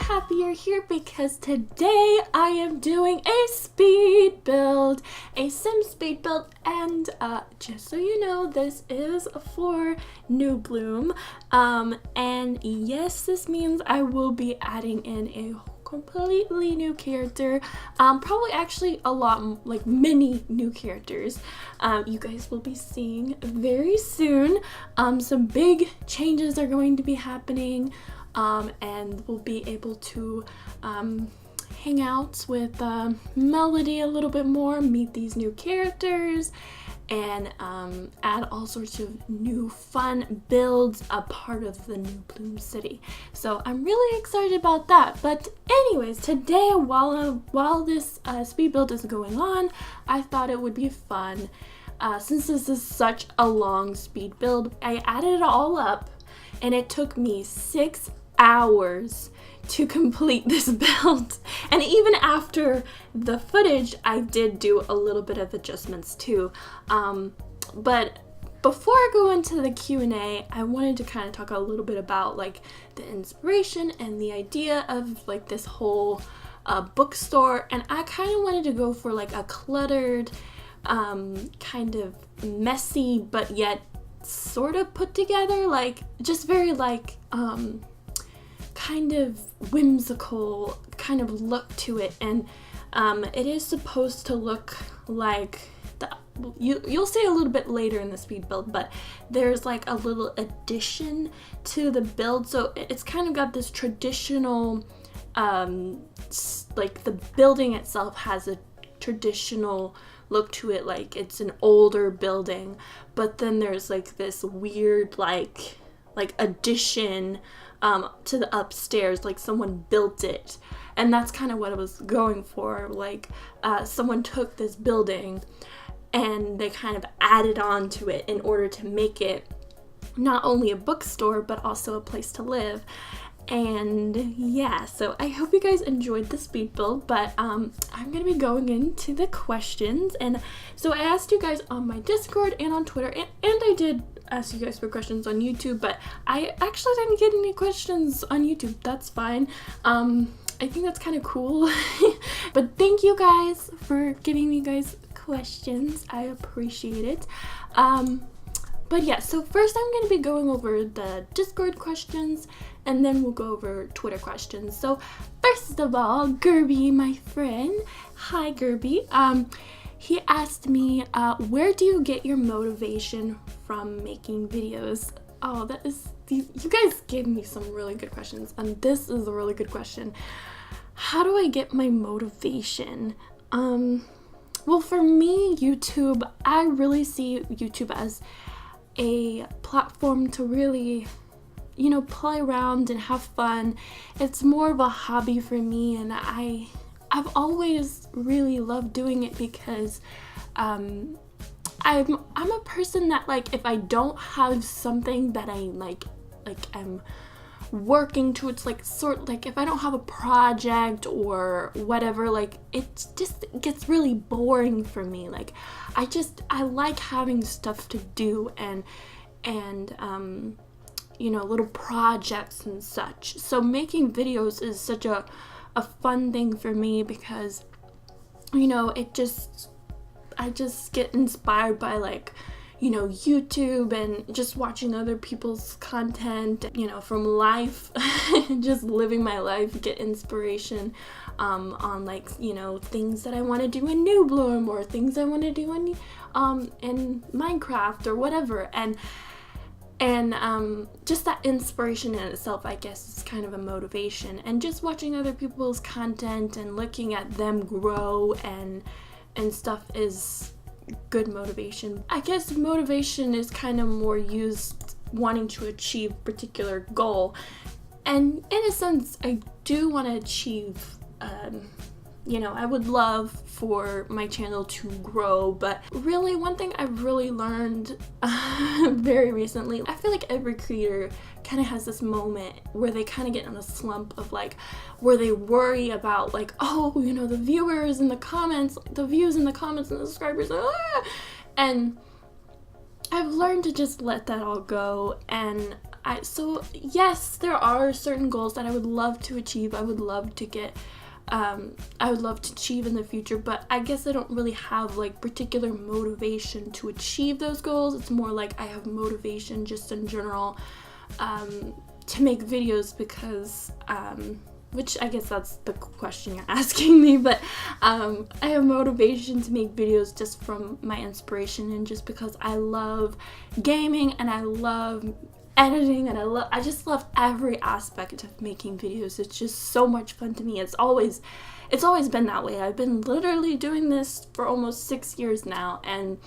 happy you're here because today I am doing a speed build, a sim speed build, and just so you know, this is for New Bloom, and yes, this means I will be adding in a completely new character, probably actually a lot, like many new characters you guys will be seeing very soon. Some big changes are going to be happening, and we'll be able to hang out with Melody a little bit more, meet these new characters, and add all sorts of new fun builds a part of the New Bloom City. So I'm really excited about that. But anyways, today while this speed build is going on, I thought it would be fun. Since this is such a long speed build, I added it all up and it took me 6 hours to complete this build, and even after the footage I did do a little bit of adjustments too, but before I go into the Q&A, I wanted to kind of talk a little bit about like the inspiration and the idea of like this whole bookstore. And I kind of wanted to go for like a cluttered, kind of messy but yet sort of put together, like just very like kind of whimsical kind of look to it. And it is supposed to look like you'll see a little bit later in the speed build, but there's like a little addition to the build, so it's kind of got this traditional like the building itself has a traditional look to it, like it's an older building, but then there's like this weird like addition to the upstairs, like someone built it. And that's kind of what I was going for, like someone took this building and they kind of added on to it in order to make it not only a bookstore but also a place to live. And yeah, so I hope you guys enjoyed the speed build, but I'm gonna be going into the questions. And so I asked you guys on my Discord and on Twitter, and I did ask you guys for questions on YouTube, but I actually didn't get any questions on YouTube. That's fine. I think that's kind of cool. But thank you guys for giving me guys questions. I appreciate it. But yeah, so first I'm going to be going over the Discord questions, and then we'll go over Twitter questions. So first of all, Gerby, my friend, hi Gerby, he asked me, where do you get your motivation from making videos? Oh, that is, you guys gave me some really good questions, and this is a really good question. How do I get my motivation? Well, for me, YouTube, I really see YouTube as a platform to really, you know, play around and have fun. It's more of a hobby for me, and I've always really loved doing it because I'm a person that, like, if I don't have something that I like I'm working towards, like if I don't have a project or whatever, like it just gets really boring for me. Like I like having stuff to do and you know, little projects and such. So making videos is such a fun thing for me because, you know, I just get inspired by, like, you know, YouTube and just watching other people's content, you know, from life, just living my life, get inspiration on, like, you know, things that I want to do in New Bloom or things I want to do in Minecraft or whatever. And just that inspiration in itself, I guess, is kind of a motivation. And just watching other people's content and looking at them grow and stuff is good motivation. I guess motivation is kind of more used wanting to achieve a particular goal. And in a sense, I do want to achieve, you know, I would love for my channel to grow, but really one thing I've really learned very recently, I feel like every creator kind of has this moment where they kind of get in a slump of, like, where they worry about, like, oh, you know, the viewers in the comments, the views in the comments and the subscribers, and I've learned to just let that all go. And So yes, there are certain goals that I would love to achieve. I would love to get I would love to achieve in the future, but I guess I don't really have like particular motivation to achieve those goals. It's more like I have motivation just in general to make videos because which I guess that's the question you're asking me, but I have motivation to make videos just from my inspiration and just because I love gaming and I love editing and I just love every aspect of making videos. It's just so much fun to me. It's always been that way. I've been literally doing this for almost 6 years now, and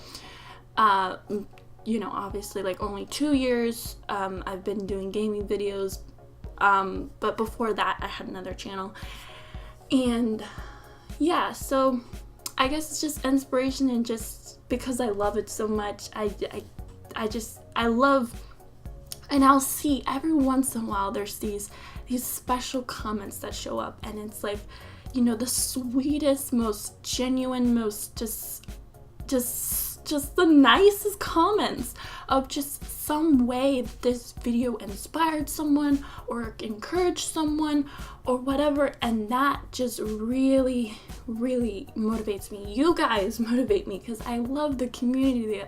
obviously like only 2 years I've been doing gaming videos, but before that I had another channel. And yeah, so I guess it's just inspiration, and just because I love it so much, I love. And I'll see every once in a while there's these special comments that show up, and it's like, the sweetest, most genuine, most just the nicest comments of just some way this video inspired someone or encouraged someone or whatever, and that just really, really motivates me. You guys motivate me because I love the community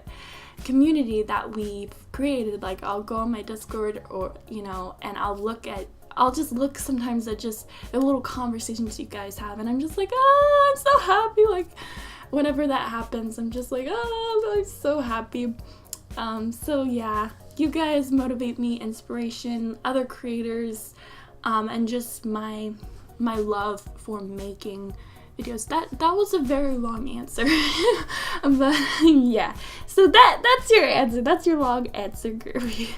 that we've created. Like, I'll go on my Discord or and I'll just look sometimes at just the little conversations you guys have, and I'm just like, I'm so happy. Like, whenever that happens, I'm just like, I'm so happy. So yeah, you guys motivate me, inspiration, other creators, and just my love for making videos. That was a very long answer. But yeah, so that's your answer. That's your long answer, Groovy.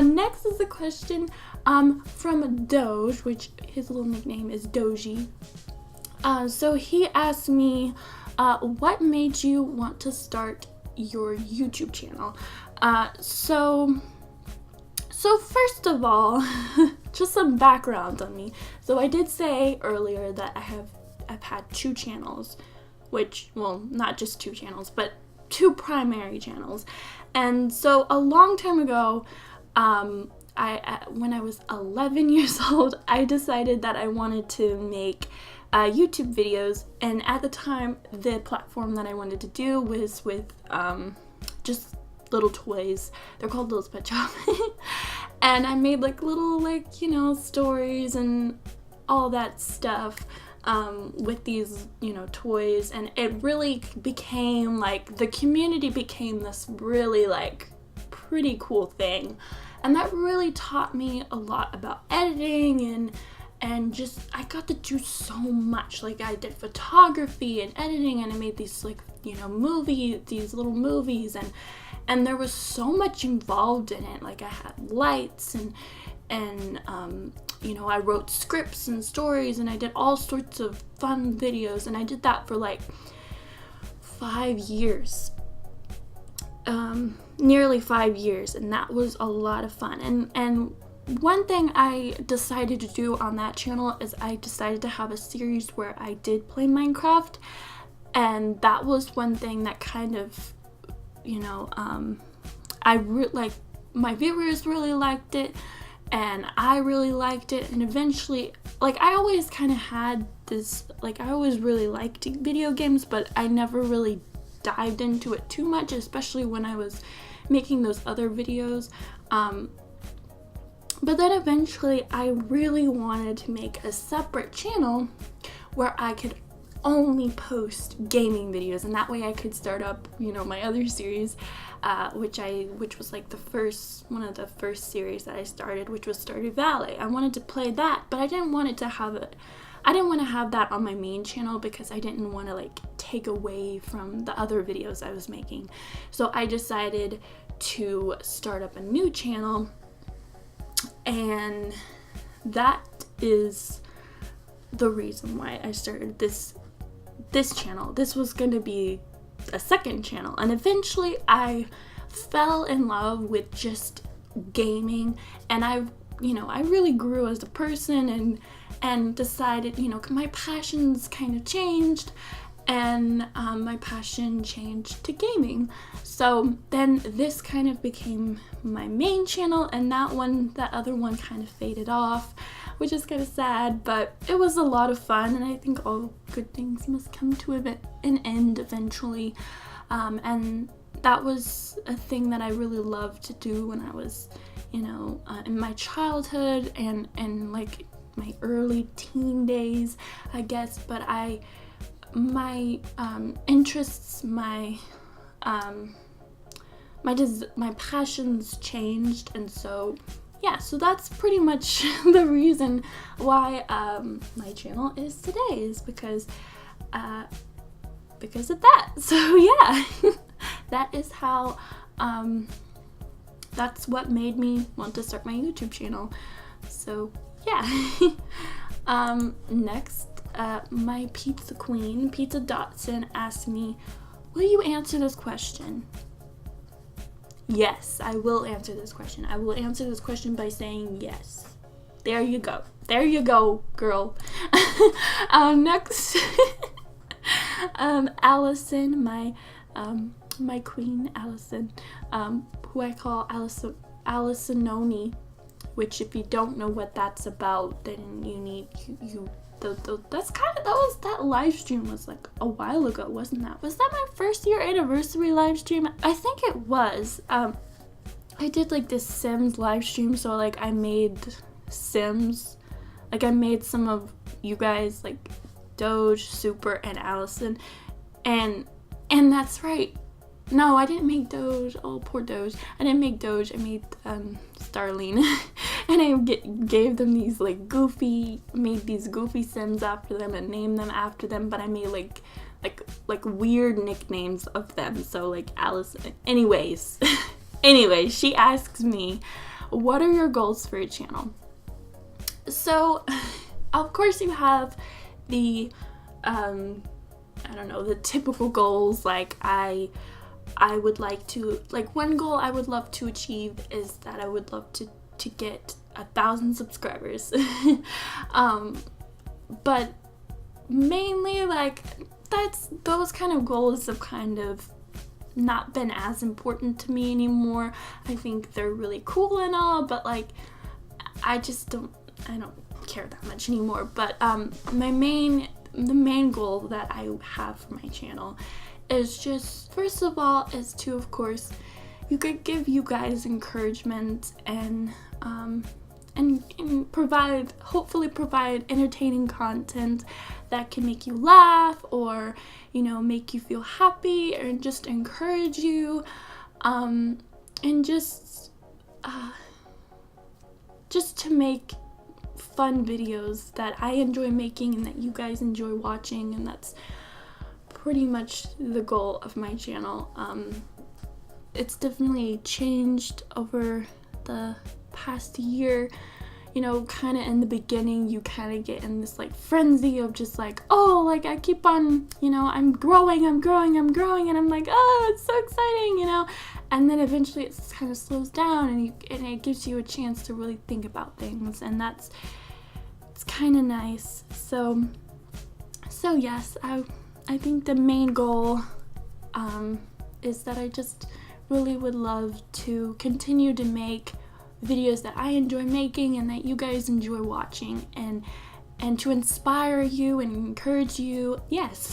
Next is a question from Doge, which his little nickname is Doji. So he asked me, what made you want to start your YouTube channel? So first of all, just some background on me. So I did say earlier that I've had 2 channels, which, well, not just 2 channels, but 2 primary channels. And so a long time ago, when I was 11 years old, I decided that I wanted to make YouTube videos, and at the time, the platform that I wanted to do was with just little toys. They're called Little Pet Shop. And I made like little stories and all that stuff with these toys, and it really became like, the community became this really like pretty cool thing, and that really taught me a lot about editing, and just I got to do so much. Like, I did photography and editing, and I made these like these little movies, and there was so much involved in it. Like, I had lights and I wrote scripts and stories, and I did all sorts of fun videos, and I did that for like 5 years, nearly 5 years, and that was a lot of fun. And one thing I decided to do on that channel is I decided to have a series where I did play Minecraft, and that was one thing that kind of, like, my viewers really liked it, and I really liked it, and eventually, like, I always kind of had this, like, I always really liked video games, but I never really dived into it too much, especially when I was making those other videos. But then eventually I really wanted to make a separate channel where I could only post gaming videos, and that way I could start up, my other series, which was like one of the first series that I started, which was Stardew Valley. I wanted to play that, but I didn't want to have that on my main channel because I didn't want to like take away from the other videos I was making. So I decided to start up a new channel, and that is the reason why I started this channel. This was going to be a second channel, and eventually I fell in love with just gaming, and I really grew as a person, and decided, my passions kind of changed, and my passion changed to gaming. So then this kind of became my main channel, and that other one kind of faded off, which is kind of sad, but it was a lot of fun, and I think all good things must come to an end eventually. And that was a thing that I really loved to do when I was, in my childhood and like my early teen days, I guess. But my interests, my passions changed, and so yeah, so that's pretty much the reason why my channel is today, is because of that. So yeah, that is how that's what made me want to start my YouTube channel. So yeah. Next, my pizza queen, Pizza Dotson, asked me, will you answer this question? Yes, I will answer this question. I will answer this question by saying yes. There you go. There you go, girl. Next, Allison, my queen, Allison, who I call Allisononi, which if you don't know what that's about, then you need that live stream was like a while ago, wasn't that? Was that my first year anniversary live stream? I think it was. I did like this Sims live stream, so like I made Sims. Like I made some of you guys, like Doge, Super, and Allison. And that's right. No, I didn't make Doge. Oh, poor Doge. I didn't make Doge. I made Starling. And I gave them these made these goofy Sims after them and named them after them, but I made like weird nicknames of them. So like Allison. Anyways, she asks me, what are your goals for your channel? So, of course you have the, the typical goals. Like I would like to, one goal I would love to achieve is that I would love to get 1,000 subscribers. But mainly those kind of goals have kind of not been as important to me anymore. I think they're really cool and all, but I don't care that much anymore. But the main goal that I have for my channel is just, first of all, is to, of course, you could give you guys encouragement and hopefully provide entertaining content that can make you laugh or, make you feel happy, or just encourage you, and just to make fun videos that I enjoy making and that you guys enjoy watching. And that's pretty much the goal of my channel. It's definitely changed over the past year. Kind of in the beginning, you kind of get in this frenzy of just I keep on, I'm growing, and I'm like, oh, it's so exciting, and then eventually it kind of slows down, and it gives you a chance to really think about things, and it's kind of nice. So yes, I think the main goal is that I just really would love to continue to make videos that I enjoy making and that you guys enjoy watching, and to inspire you and encourage you. Yes,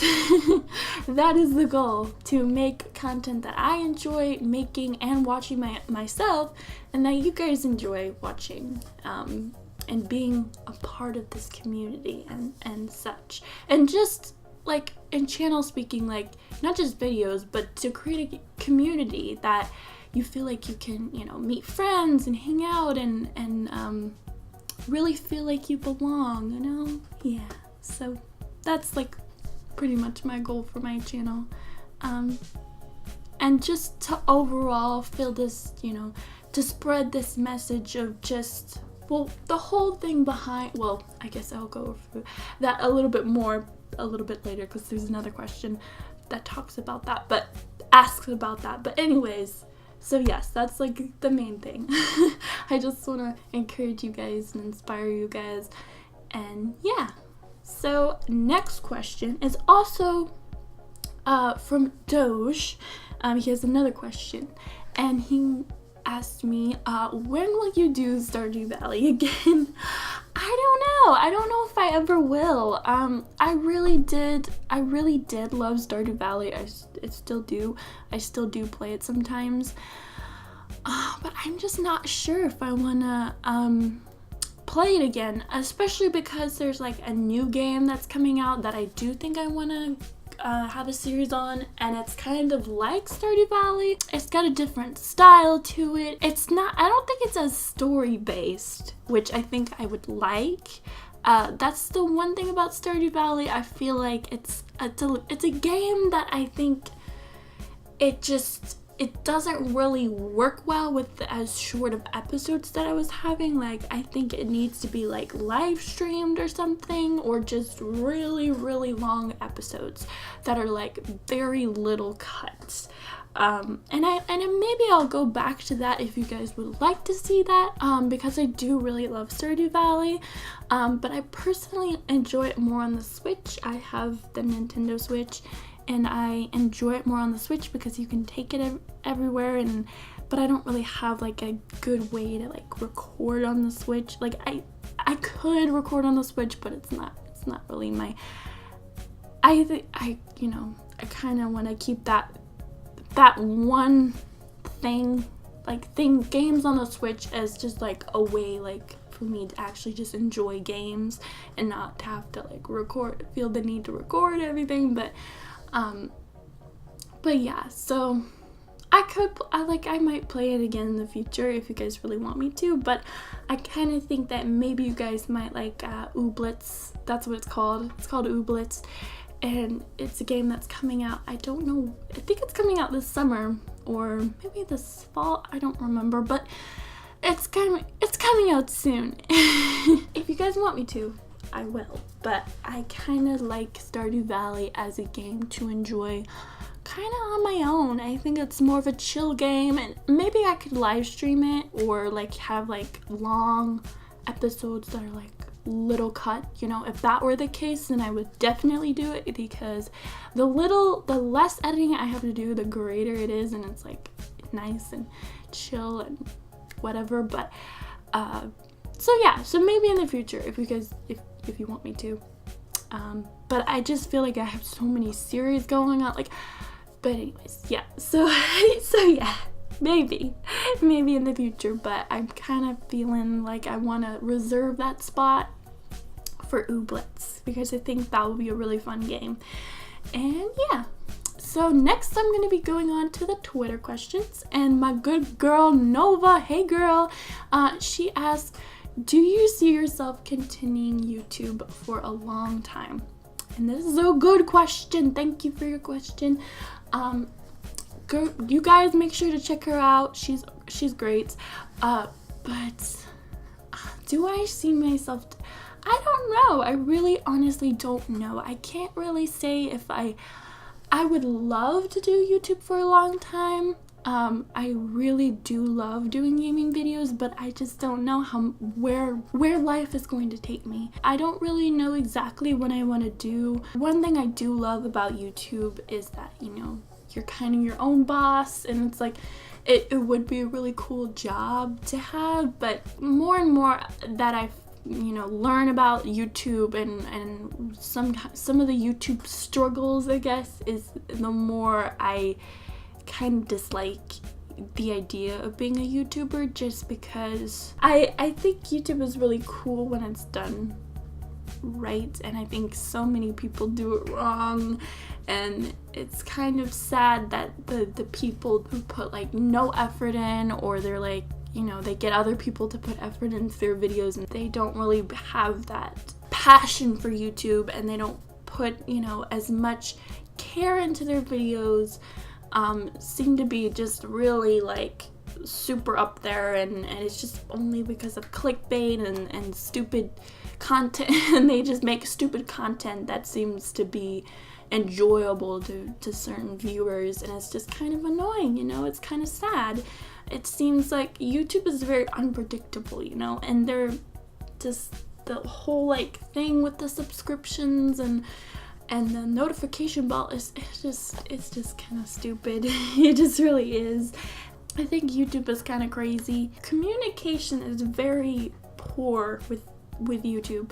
that is the goal, to make content that I enjoy making and watching myself, and that you guys enjoy watching, and being a part of this community and such. And just in channel speaking, not just videos, but to create a community that you feel like you can, meet friends and hang out and really feel like you belong, Yeah. So that's pretty much my goal for my channel. And just to overall feel this, to spread this message of just, the whole thing behind, I guess I'll go through that a little bit later, because there's another question that talks about that, but asks about that. But anyways, so yes, that's the main thing. I just want to encourage you guys and inspire you guys. And yeah, so next question is also from Doge, he has another question, and he asked me, when will you do Stardew Valley again? I don't know if I ever will. I really did love Stardew Valley. I still do. I still do play it sometimes. But I'm just not sure if I wanna play it again, especially because there's like a new game that's coming out that I do think I wanna have a series on, and it's kind of like Stardew Valley. It's got a different style to it. I don't think it's as story based, which I think I would like. That's the one thing about Stardew Valley. I feel like it's a game that I think it doesn't really work well with as short of episodes that I was having. Like, I think it needs to be like live streamed or something, or just really, really long episodes that are like very little cuts. And maybe I'll go back to that if you guys would like to see that, because I do really love Stardew Valley. But I personally enjoy it more on the Switch. I have the Nintendo Switch, and I enjoy it more on the Switch because you can take it everywhere, but I don't really have like a good way to like record on the Switch. Like I could record on the Switch, but it's not really my, I kind of want to keep that one thing, games on the Switch as just like a way like for me to actually just enjoy games and not have to like feel the need to record everything. But yeah, so I might play it again in the future if you guys really want me to, but I kind of think that maybe you guys might like Ooblets. That's what it's called. It's called Ooblets, and it's a game that's coming out. I don't know. I think it's coming out this summer or maybe this fall. I don't remember, but it's coming out soon. If you guys want me to, I will. But I kind of like Stardew Valley as a game to enjoy kind of on my own. I think it's more of a chill game, and maybe I could live stream it or like have like long episodes that are like little cut. If that were the case, then I would definitely do it, because the less editing I have to do, the greater it is, and it's like nice and chill and whatever. But so maybe in the future if you guys if you want me to, but I just feel like I have so many series going on, but anyways, yeah, so yeah, maybe in the future, but I'm kind of feeling like I want to reserve that spot for Ooblets because I think that will be a really fun game. And yeah, so next I'm going to be going on to the Twitter questions, and my good girl Nova, hey girl, she asked, do you see yourself continuing YouTube for a long time? And this is a good question. Thank you for your question. You guys make sure to check her out. She's great. But do I see myself? I don't know. I really honestly don't know. I can't really say if I would love to do YouTube for a long time. I really do love doing gaming videos, but I just don't know where life is going to take me. I don't really know exactly what I want to do. One thing I do love about YouTube is that, you're kind of your own boss, and it's like, it would be a really cool job to have, but more and more that I learn about YouTube and some of the YouTube struggles, I guess, is the more I kind of dislike the idea of being a YouTuber, just because I think YouTube is really cool when it's done right, and I think so many people do it wrong, and it's kind of sad that the people who put like no effort in, or they're like, they get other people to put effort into their videos, and they don't really have that passion for YouTube, and they don't put as much care into their videos, seem to be just really like super up there, and it's just only because of clickbait and stupid content, and they just make stupid content that seems to be enjoyable to certain viewers, and it's just kind of annoying. It's kind of sad. It seems like YouTube is very unpredictable, and they're just the whole like thing with the subscriptions, and And the notification bell it's just kind of stupid. It just really is. I think YouTube is kind of crazy. Communication is very poor with YouTube.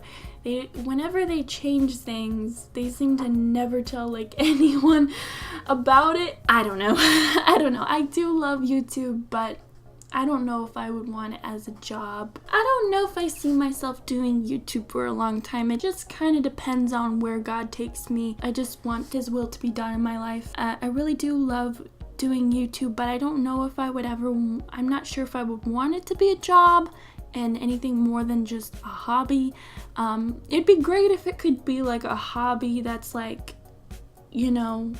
Whenever they change things, they seem to never tell like anyone about it. I don't know. I do love YouTube, but I don't know if I would want it as a job. I don't know if I see myself doing YouTube for a long time. It just kind of depends on where God takes me. I just want His will to be done in my life. I really do love doing YouTube, but I don't know if I would ever, I'm not sure if I would want it to be a job and anything more than just a hobby. It'd be great if it could be like a hobby that's like, you know,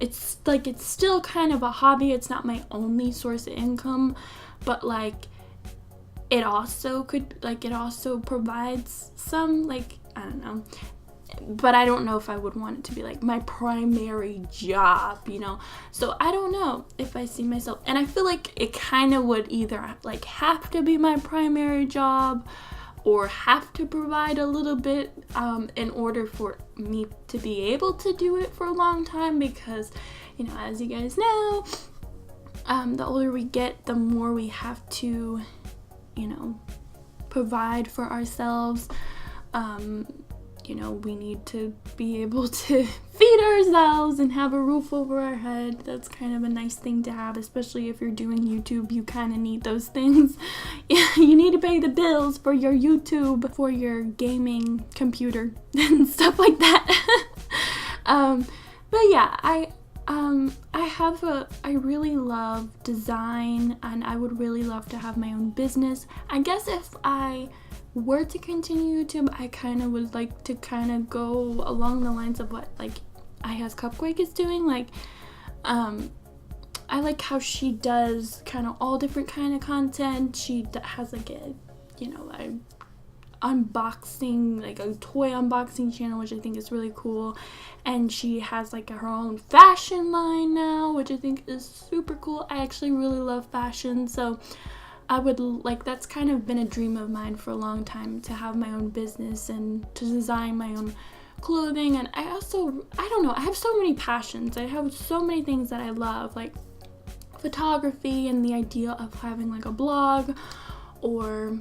it's still kind of a hobby. It's not my only source of income, but like it also provides some, like, I don't know. But I don't know if I would want it to be like my primary job, you know. So I don't know if I see myself, and I feel like it kind of would either like have to be my primary job or have to provide a little bit in order for me to be able to do it for a long time, because, you know, as you guys know, the older we get, the more we have to, you know, provide for ourselves. You know, we need to be able to feed ourselves and have a roof over our head. That's kind of a nice thing to have, especially if you're doing YouTube. You kind of need those things. You need to pay the bills for your YouTube, for your gaming computer, and stuff like that. But yeah, I really love design, and I would really love to have my own business. I guess if I were to continue YouTube, I kind of would like to kind of go along the lines of what like IHas Cupquake is doing. Like, I like how she does kind of all different kind of content. She has like a, you know, a unboxing, like a toy unboxing channel, which I think is really cool. And she has like her own fashion line now, which I think is super cool. I actually really love fashion, so I would like, that's kind of been a dream of mine for a long time, to have my own business and to design my own clothing. And I don't know, I have so many passions. I have so many things that I love, like photography and the idea of having like a blog, or,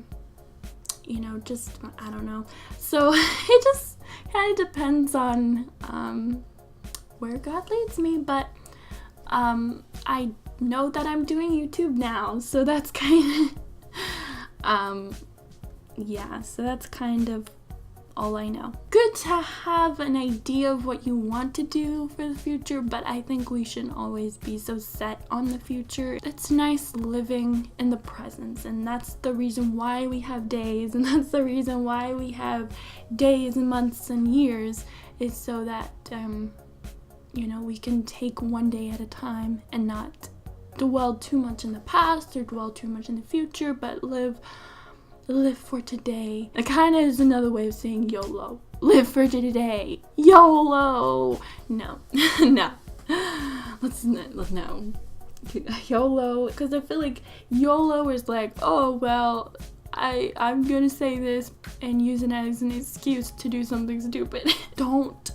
you know, just, I don't know. So it just kind of depends on where God leads me, but I know that I'm doing YouTube now, so that's kind of yeah, so that's kind of all I know. Good to have an idea of what you want to do for the future, but I think we shouldn't always be so set on the future. It's nice living in the present, and that's the reason why we have days, and that's the reason why we have days and months and years, is so that you know, we can take one day at a time and not dwell too much in the past or dwell too much in the future, but live for today. It kind of is another way of saying YOLO. Live for today. YOLO. No. No. Let's no. YOLO, because I feel like YOLO is like, oh well, I'm gonna say this and use it as an excuse to do something stupid. Don't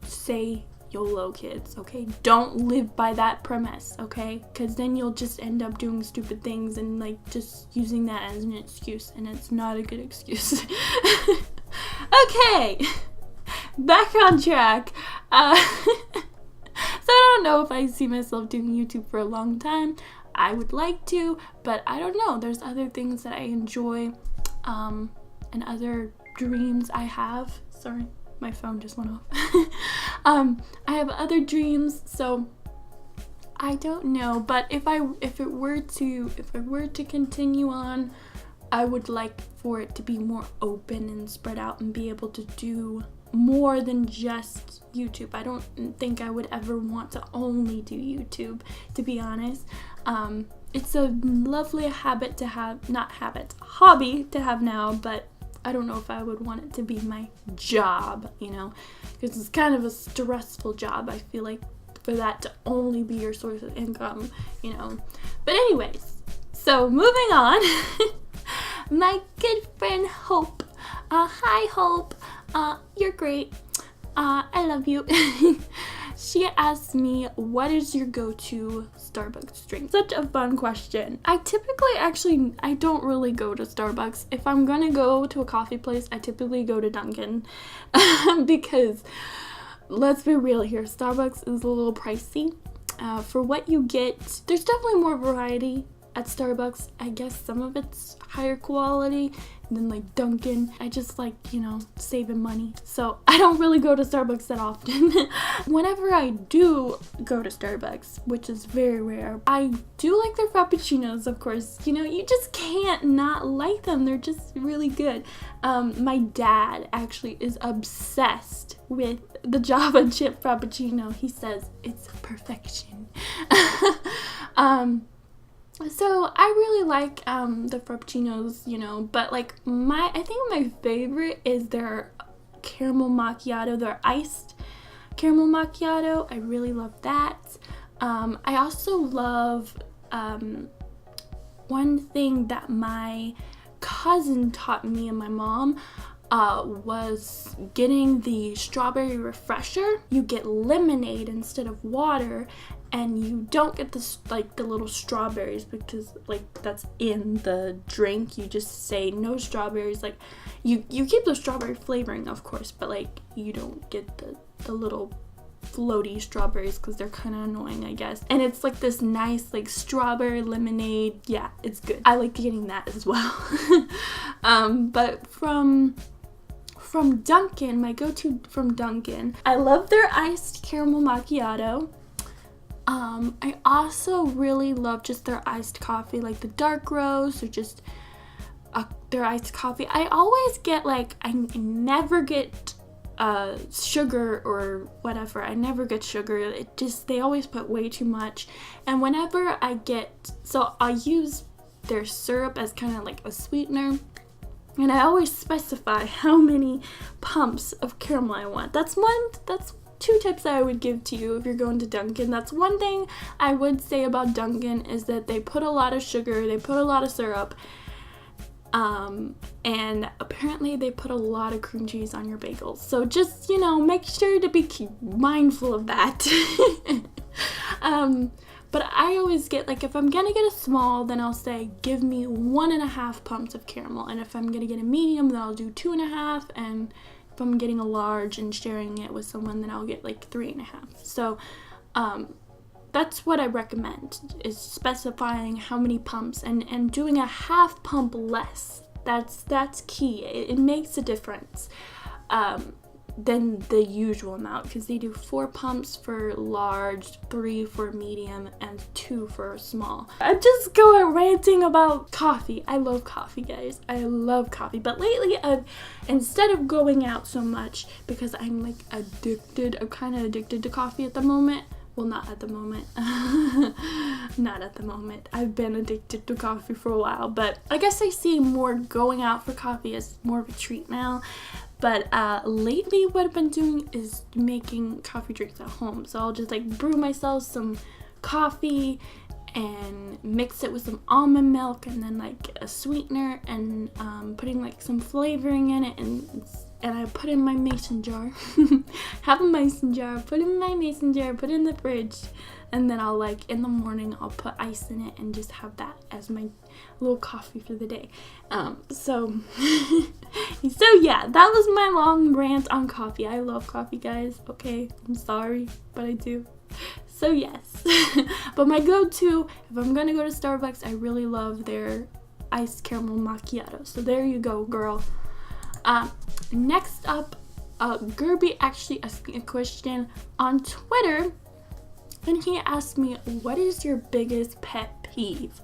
say YOLO, kids, okay? Don't live by that premise, okay? Because then you'll just end up doing stupid things and like just using that as an excuse, and it's not a good excuse. Okay, back on track. So I don't know if I see myself doing YouTube for a long time. I would like to, but I don't know. There's other things that I enjoy, and other dreams I have. Sorry, my phone just went off. I have other dreams, so I don't know. But if I were to continue on, I would like for it to be more open and spread out and be able to do more than just YouTube. I don't think I would ever want to only do YouTube, to be honest. It's a lovely hobby to have now, but I don't know if I would want it to be my job, you know, because it's kind of a stressful job, I feel like, for that to only be your source of income, you know. But anyways, so moving on. My good friend Hope. Hi Hope. You're great. I love you. She asked me, what is your go-to Starbucks drink? Such a fun question. I don't really go to Starbucks. If I'm gonna go to a coffee place, I typically go to Dunkin'. Because, let's be real here, Starbucks is a little pricey. For what you get, there's definitely more variety at Starbucks. I guess some of it's higher quality than like Dunkin'. I just like, saving money. So I don't really go to Starbucks that often. Whenever I do go to Starbucks, which is very rare, I do like their Frappuccinos, of course. You just can't not like them. They're just really good. My dad actually is obsessed with the Java chip Frappuccino. He says it's perfection. So I really like the Frappuccinos, but like I think my favorite is their caramel macchiato, their iced caramel macchiato. I really love that. I also love one thing that my cousin taught me and my mom was getting the strawberry refresher. You get lemonade instead of water, and you don't get the little strawberries because that's in the drink. You just say no strawberries. You keep the strawberry flavoring, of course, but you don't get the little floaty strawberries because they're kind of annoying, I guess. And it's this nice strawberry lemonade. Yeah, it's good. I like getting that as well. But from Dunkin', my go-to from Dunkin', I love their iced caramel macchiato. I also really love just their iced coffee, like the dark roast or just their iced coffee. I always get I never get sugar or whatever. I never get sugar. They always put way too much. And whenever I use their syrup as kind of like a sweetener. And I always specify how many pumps of caramel I want. That's two tips I would give to you if you're going to Dunkin'. That's one thing I would say about Dunkin' is that they put a lot of sugar, they put a lot of syrup, and apparently they put a lot of cream cheese on your bagels. So just, make sure to be mindful of that. But I always get, if I'm gonna get a small, then I'll say, give me 1.5 pumps of caramel. And if I'm gonna get a medium, then I'll do 2.5. And if I'm getting a large and sharing it with someone, then I'll get 3.5. So, that's what I recommend, is specifying how many pumps and doing a half pump less. That's key. It makes a difference. Than the usual amount, because they do 4 pumps for large, 3 for medium, and 2 for small. I'm just going ranting about coffee. I love coffee, guys. I love coffee. But lately, instead of going out so much, because I'm addicted, I'm kind of addicted to coffee at the moment. Well, not at the moment. Not at the moment. I've been addicted to coffee for a while, but I guess I see more going out for coffee as more of a treat now. But lately what I've been doing is making coffee drinks at home. So I'll just brew myself some coffee and mix it with some almond milk and then a sweetener and putting some flavoring in it and I put in my mason jar. Have a mason jar, put in my mason jar, put it in the fridge, and then I'll in the morning I'll put ice in it and just have that as my little coffee for the day. So yeah, that was my long rant on coffee. I love coffee, guys. Okay, I'm sorry, but I do. So yes. But my go-to, if I'm gonna go to Starbucks, I really love their iced caramel macchiato. So there you go, girl. Next up, Gerby actually asked me a question on Twitter, and he asked me, what is your biggest pet peeve?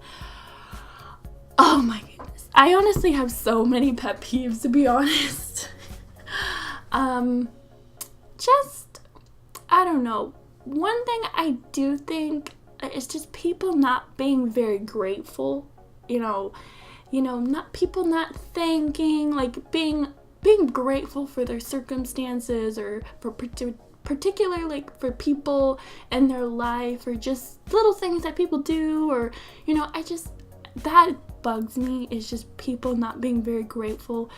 Oh my goodness. I honestly have so many pet peeves, to be honest. I don't know. One thing I do think is just people not being very grateful, not thanking, being grateful for their circumstances or for particularly for people and their life or just little things that people do or, that bugs me is just people not being very grateful,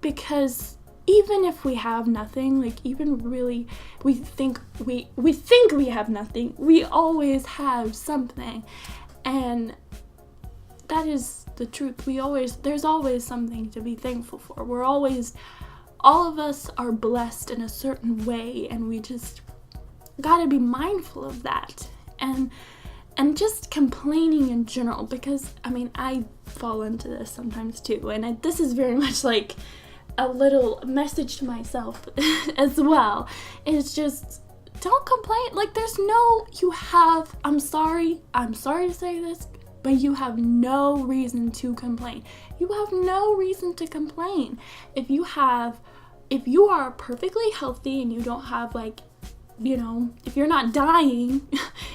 because even if we have nothing, like even really we think we have nothing, we always have something. And that is the truth. There's always something to be thankful for. All of us are blessed in a certain way, and we just gotta be mindful of that. And just complaining in general, because I mean, I fall into this sometimes too, and this is very much like a little message to myself as well. It's just, don't complain. Like, I'm sorry to say this, but you have no reason to complain. You have no reason to complain. If you are perfectly healthy and you don't have, like, if you're not dying,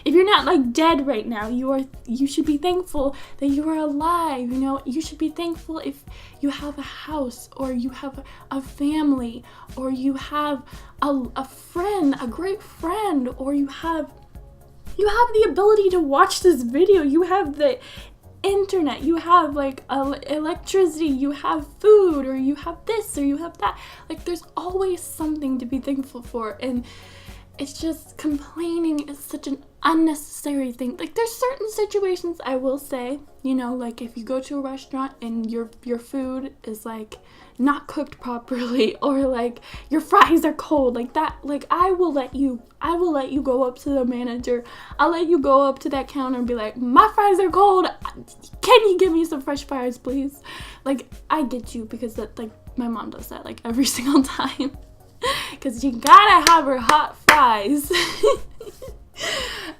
if you're not like dead right now, you should be thankful that you are alive. You should be thankful if you have a house, or you have a family, or you have a friend, a great friend, or you have the ability to watch this video. You have the internet, you have like electricity, you have food, or you have this, or you have that. Like, there's always something to be thankful for. And it's just, complaining is such an unnecessary thing. Like, there's certain situations, I will say, like if you go to a restaurant and your food is like not cooked properly, or like your fries are cold, like that, like I will let you go up to the manager. I'll let you go up to that counter and be like, my fries are cold. Can you give me some fresh fries, please? Like, I get you, because that, like, my mom does that like every single time. Because you gotta have her hot fries.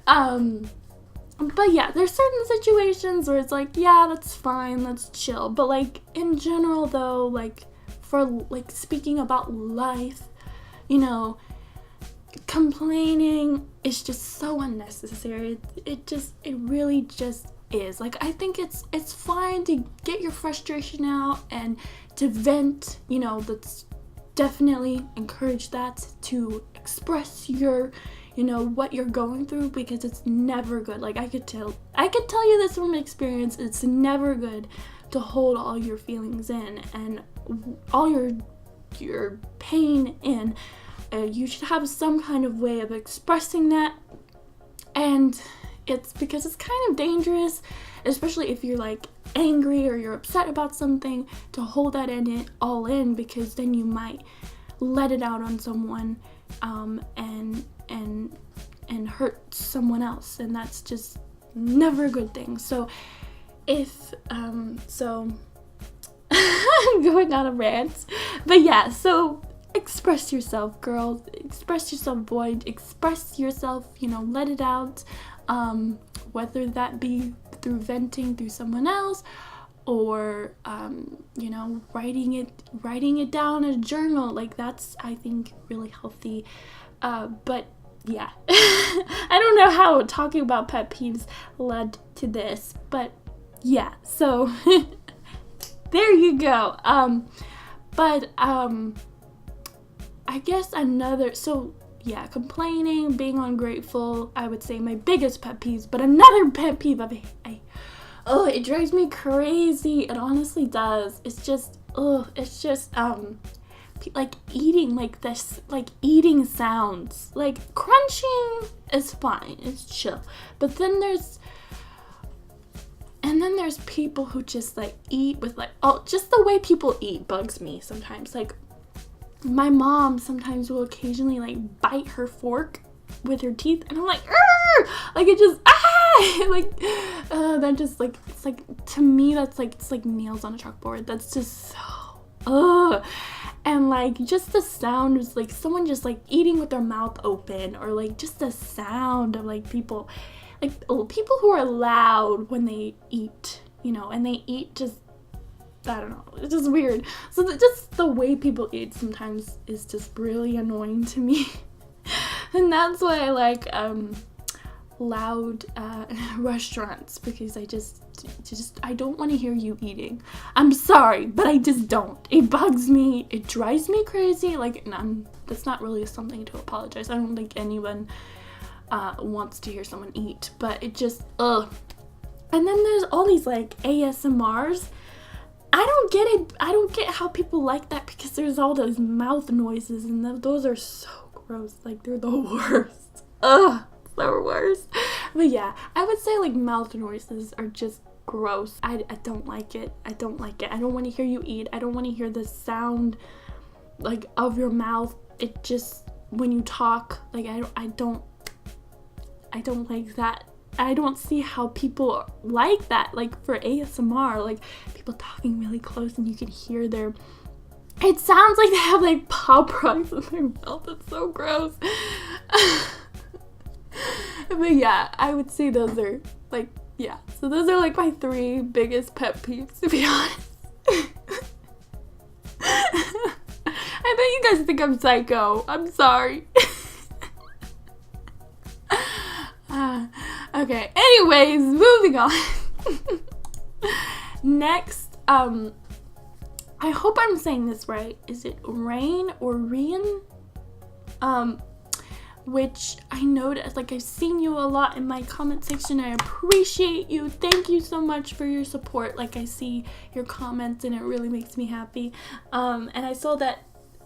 But yeah, there's certain situations where it's like, yeah, that's fine, let's chill. But like, in general though, like, for like speaking about life, complaining is just so unnecessary. It really just is. Like, I think it's fine to get your frustration out and to vent, that's definitely encourage that, to express your what you're going through, because it's never good. Like, I could tell you this from experience. It's never good to hold all your feelings in and all your pain in. You should have some kind of way of expressing that, and it's because it's kind of dangerous, especially if you're like angry or you're upset about something, to hold that all in, because then you might let it out on someone, and hurt someone else, and that's just never a good thing. So I'm going on a rant, but yeah, so express yourself, girls, express yourself, boy, express yourself, let it out, whether that be through venting through someone else, or writing it down in a journal. Like, that's, I think, really healthy. But yeah, I don't know how talking about pet peeves led to this, but yeah, so there you go. I guess complaining, being ungrateful, I would say my biggest pet peeves. But another pet peeve, it drives me crazy. It honestly does. It's just like eating, like this, like eating sounds. Like, crunching is fine, it's chill. But then there's people who just like eat with like, just the way people eat bugs me sometimes. Like, my mom sometimes will occasionally like bite her fork with her teeth, and I'm like, argh! Like, it just, like, that just like, it's like, to me, that's like, it's like nails on a chalkboard. That's just so, and like, just the sound is like someone just like eating with their mouth open, or like just the sound of like people who are loud when they eat, and they eat just, I don't know, it's just weird. So just the way people eat sometimes is just really annoying to me. And that's why I like loud restaurants, because I don't want to hear you eating. I'm sorry, but I just don't. It bugs me. It drives me crazy. Like, that's not really something to apologize. I don't think anyone wants to hear someone eat, but it just, ugh. And then there's all these like ASMRs. I don't get it. I don't get how people like that, because there's all those mouth noises, and those are so gross. Like, they're the worst. Ugh, they're worst. But yeah, I would say like mouth noises are just gross. I don't like it. I don't like it. I don't want to hear you eat. I don't want to hear the sound like of your mouth. It just, when you talk, like I don't like that. I don't see how people like that, like for ASMR, like people talking really close and you can hear their, it sounds like they have like pop rocks in their mouth. It's so gross. But yeah, I would say those are like, yeah, so those are like my 3 biggest pet peeves, to be honest. I bet you guys think I'm psycho. I'm sorry. Okay, anyways, moving on. Next, I hope I'm saying this right. Is it Rain or Rian? Which I noticed, like, I've seen you a lot in my comment section. I appreciate you. Thank you so much for your support. Like, I see your comments and it really makes me happy. And I saw that,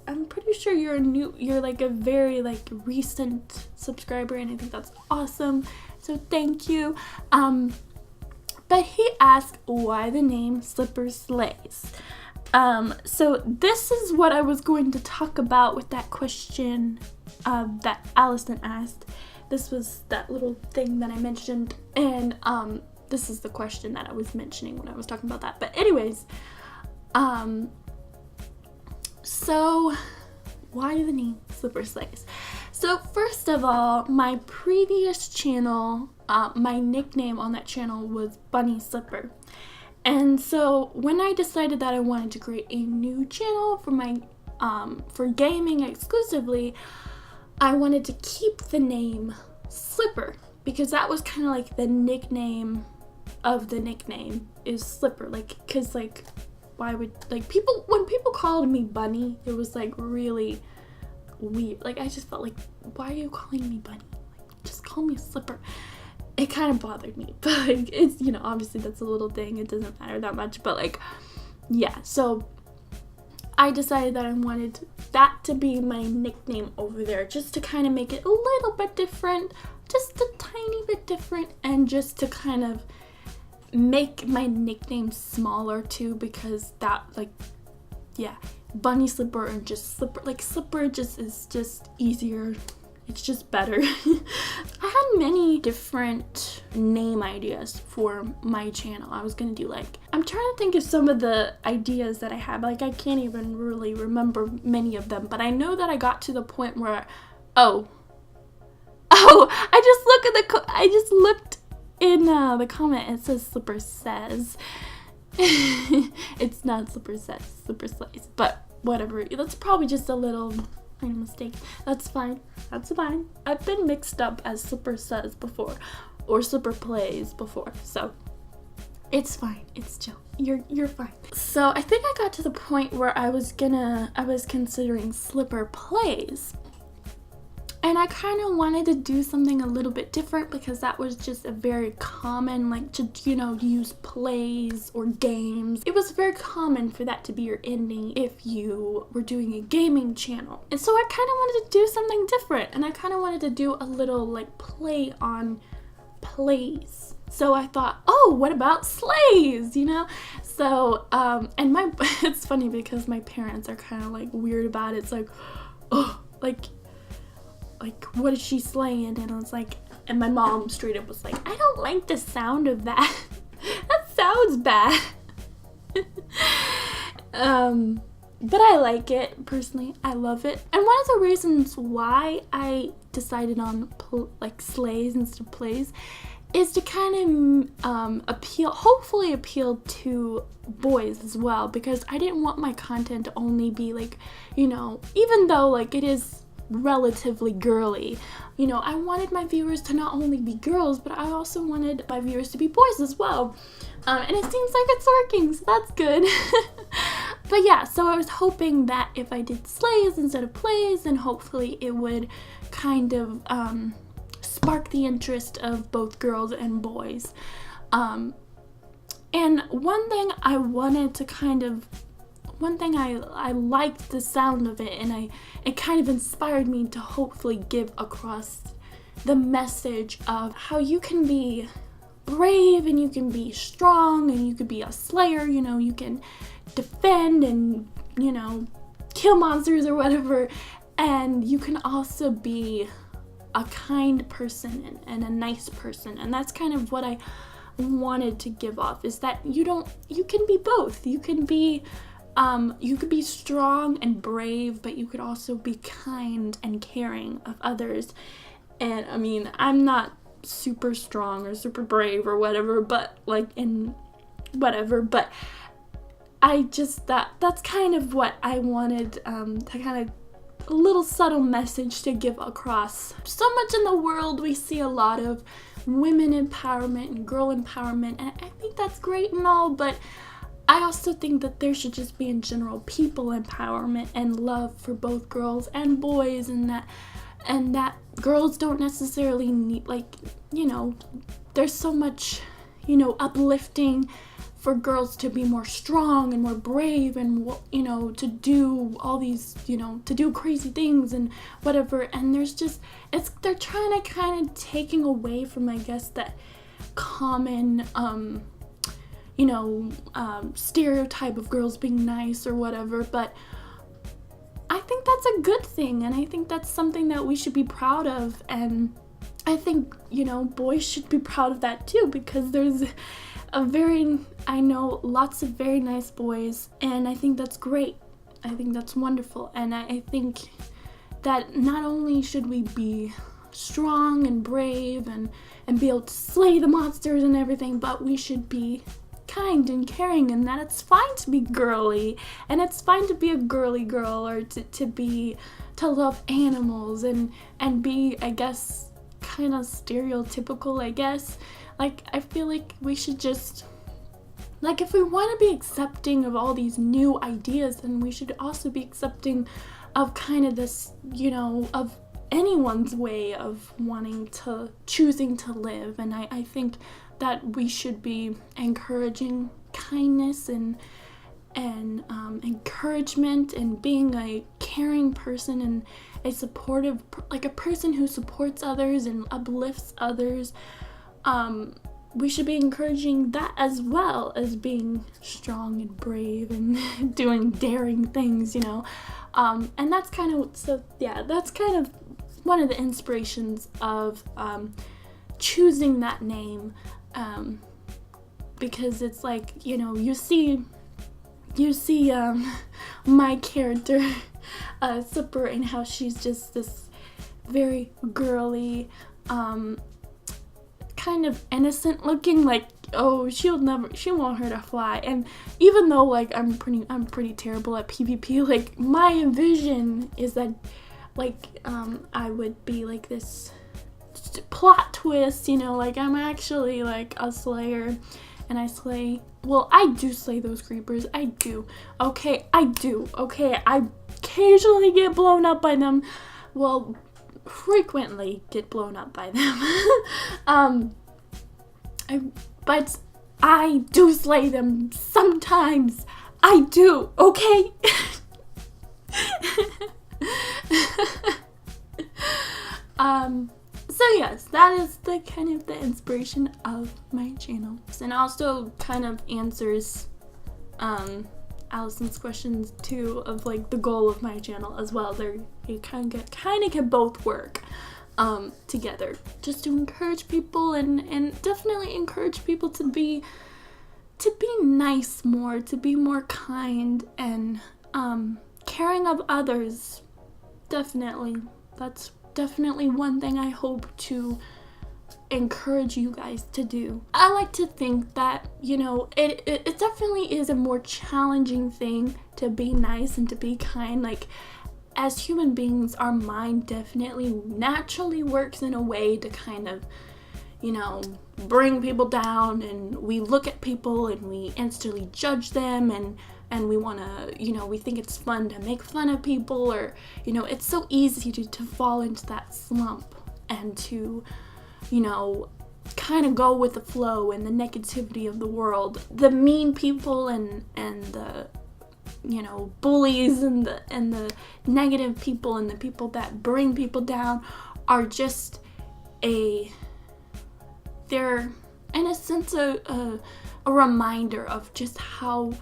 I'm pretty sure you're like a very like recent subscriber, and I think that's awesome. So thank you. But he asked why the name SlipperSlays. So this is what I was going to talk about with that question that Allison asked. This was that little thing that I mentioned, and this is the question that I was mentioning when I was talking about that. But anyways, so why the name SlipperSlays? So first of all, my previous channel, my nickname on that channel was Bunny Slipper. And so when I decided that I wanted to create a new channel for my for gaming exclusively, I wanted to keep the name Slipper, because that was kind of like the nickname of the nickname is Slipper. Like, cause like, why would, like, when people called me Bunny, it was like really weird. Like, I just felt like, why are you calling me Bunny? Like, just call me Slipper. It kind of bothered me, but like, it's, you know, obviously that's a little thing, it doesn't matter that much, but like, yeah, so I decided that I wanted that to be my nickname over there, just to kind of make it a little bit different, just a tiny bit different, and just to kind of make my nickname smaller too, because that, like, yeah, Bunny Slipper and just Slipper, like Slipper just is just easier. It's just better. I had many different name ideas for my channel. I was gonna do like, I'm trying to think of some of the ideas that I had. Like, I can't even really remember many of them, but I know that I got to the point where, I just looked in the comment. It says SlipperSlays. It's not SlipperSlays, SlipperSlays, but whatever. That's probably just a little mistake. That's fine. That's fine. I've been mixed up as SlipperSlays before, or SlipperSlays before, so it's fine. It's chill. You're fine. So I think I got to the point where I was considering SlipperSlays. And I kind of wanted to do something a little bit different, because that was just a very common, like, to, you know, use plays or games. It was very common for that to be your ending if you were doing a gaming channel. And so I kind of wanted to do something different, and I kind of wanted to do a little, like, play on plays. So I thought, oh, what about slays, you know? So, and it's funny because my parents are kind of, like, weird about it. It's like, oh, like, what is she slaying? And I was like, and my mom straight up was like, I don't like the sound of that. That sounds bad. But I like it, personally. I love it. And one of the reasons why I decided on like slays instead of plays is to kind of hopefully appeal to boys as well, because I didn't want my content to only be like, you know, even though like it is relatively girly, you know, I wanted my viewers to not only be girls, but I also wanted my viewers to be boys as well. And it seems like it's working, so that's good. But yeah, so I was hoping that if I did slays instead of plays, then hopefully it would kind of spark the interest of both girls and boys. And And one thing I wanted to I liked the sound of it, and it kind of inspired me to hopefully give across the message of how you can be brave and you can be strong and you could be a slayer, you know, you can defend and, you know, kill monsters or whatever, and you can also be a kind person and a nice person. And that's kind of what I wanted to give off, is that you can be both. You can be strong and brave, but you could also be kind and caring of others. And I mean, I'm not super strong or super brave or whatever, but but I just, that's kind of what I wanted to kind of a little subtle message to give across. So much in the world, we see a lot of women empowerment and girl empowerment, and I think that's great and all, but I also think that there should just be in general people empowerment and love for both girls and boys, and that girls don't necessarily need, like, you know, there's so much, you know, uplifting for girls to be more strong and more brave and, you know, to do all these, you know, to do crazy things and whatever. And there's just, they're trying to kind of taking away from, I guess, that common, you know, stereotype of girls being nice or whatever. But I think that's a good thing, and I think that's something that we should be proud of. And I think, you know, boys should be proud of that too, because there's I know lots of very nice boys, and I think that's great. I think that's wonderful. And I think that not only should we be strong and brave and be able to slay the monsters and everything, but we should be kind and caring, and that it's fine to be girly, and it's fine to be a girly girl, or to love animals and be, I guess, kind of stereotypical, I guess. Like, I feel like we should just, like, if we want to be accepting of all these new ideas, then we should also be accepting of kind of this, you know, of anyone's way of choosing to live. And I think that we should be encouraging kindness and encouragement, and being a caring person and a supportive, like a person who supports others and uplifts others. We should be encouraging that, as well as being strong and brave and doing daring things, you know. And that's kind of, so yeah, that's kind of one of the inspirations of choosing that name, because it's like, you know, you see my character, Slipper, and how she's just this very girly, kind of innocent looking, like, oh, she won't hurt a fly. And even though, like, I'm pretty terrible at PvP, like, my vision is that, like, I would be like this plot twist, you know, like, I'm actually like a slayer, and I do slay those creepers. I do. Okay, I occasionally get blown up by them. Well, frequently get blown up by them. But I do slay them sometimes. I do, okay? So yes, that is the kind of the inspiration of my channel, and also kind of answers Allison's questions too, of like the goal of my channel as well. You kind of can both work together, just to encourage people and definitely encourage people to be nice more, to be more kind and caring of others. Definitely, that's definitely one thing I hope to encourage you guys to do. I like to think that, you know, it definitely is a more challenging thing to be nice and to be kind. Like, as human beings, our mind definitely naturally works in a way to kind of, you know, bring people down, and we look at people and we instantly judge them, and we want to, you know, we think it's fun to make fun of people, or, you know, it's so easy to fall into that slump and to, you know, kind of go with the flow and the negativity of the world. The mean people and the, you know, bullies and the negative people and the people that bring people down are just they're in a sense a reminder of just how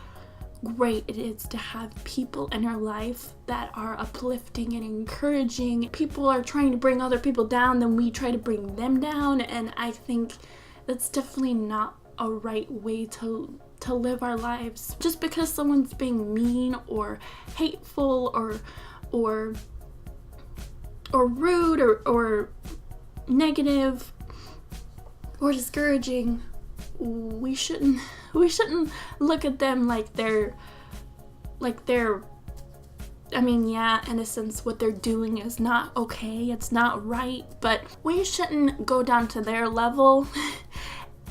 great it is to have people in our life that are uplifting and encouraging. People are trying to bring other people down, then we try to bring them down, and I think that's definitely not a right way to live our lives. Just because someone's being mean or hateful or rude or negative or discouraging, we shouldn't look at them like they're I mean, yeah, in a sense what they're doing is not okay, it's not right, but we shouldn't go down to their level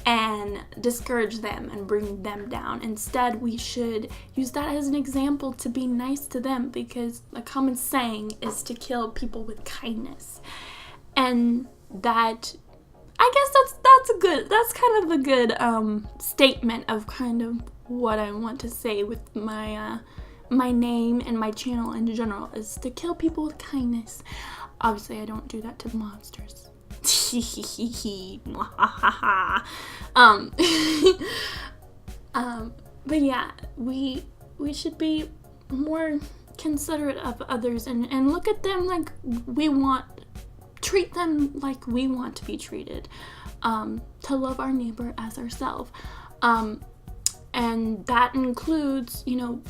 and discourage them and bring them down. Instead, we should use that as an example to be nice to them, because a common saying is to kill people with kindness. And that, I guess that's kind of a good statement of kind of what I want to say with my my name and my channel in general, is to kill people with kindness. Obviously, I don't do that to monsters. But yeah, we should be more considerate of others and look at them like treat them like we want to be treated, to love our neighbor as ourselves. And that includes, you know,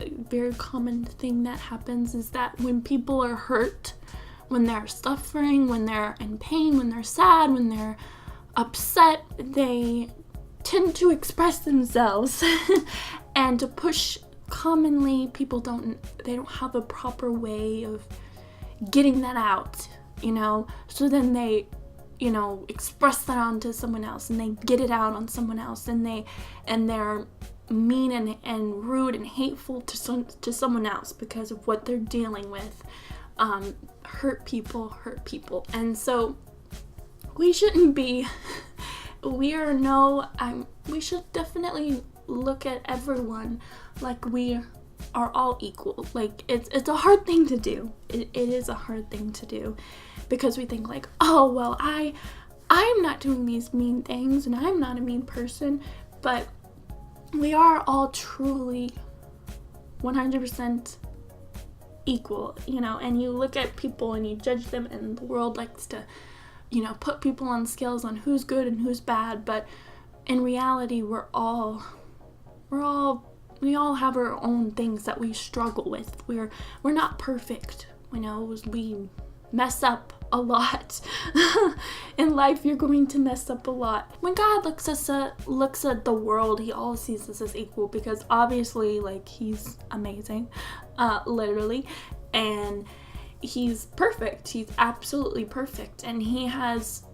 a very common thing that happens is that when people are hurt, when they're suffering, when they're in pain, when they're sad, when they're upset, they tend to express themselves and to push. Commonly, people don't have a proper way of getting that out, you know, so then they, you know, express that onto someone else and they get it out on someone else, and they're mean and rude and hateful to someone else because of what they're dealing with. Hurt people. And so we shouldn't be, we should definitely look at everyone like we are all equal. Like, it's a hard thing to do. It is a hard thing to do, because we think like, oh, well, I'm not doing these mean things and I'm not a mean person, but we are all truly 100% equal, you know. And you look at people and you judge them, and the world likes to, you know, put people on scales on who's good and who's bad, but in reality we all have our own things that we struggle with. We're not perfect, you know. We mess up a lot. In life, you're going to mess up a lot. When God looks at the world, he all sees us as equal, because obviously, like, he's amazing, literally, and he's perfect. He's absolutely perfect, and he has,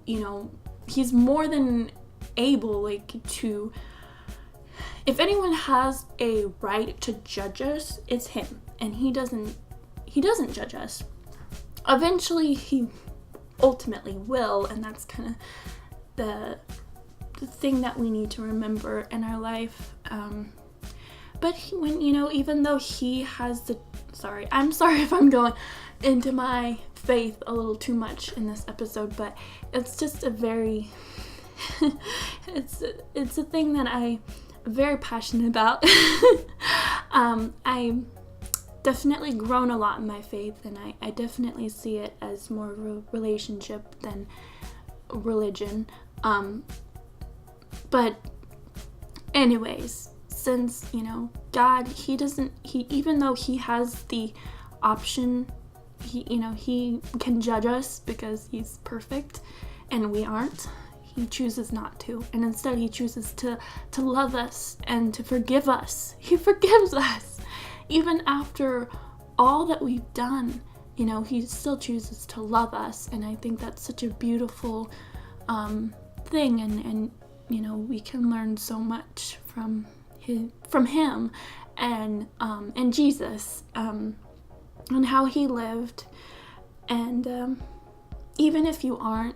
you know, he's more than able, like, to, if anyone has a right to judge us, it's him, and he doesn't judge us. Eventually, he ultimately will, and that's kind of the thing that we need to remember in our life. But when, you know, even though he has I'm sorry if I'm going into my faith a little too much in this episode, but it's just a very, it's a thing that I'm very passionate about. I'm definitely grown a lot in my faith, and I definitely see it as more of a relationship than religion. But anyways, since, you know, God, he even though he has the option, he can judge us because he's perfect and we aren't, he chooses not to, and instead he chooses to love us and to forgive us. He forgives us. Even after all that we've done, you know, he still chooses to love us, and I think that's such a beautiful thing, and you know, we can learn so much from him and Jesus, and how he lived. And even if you aren't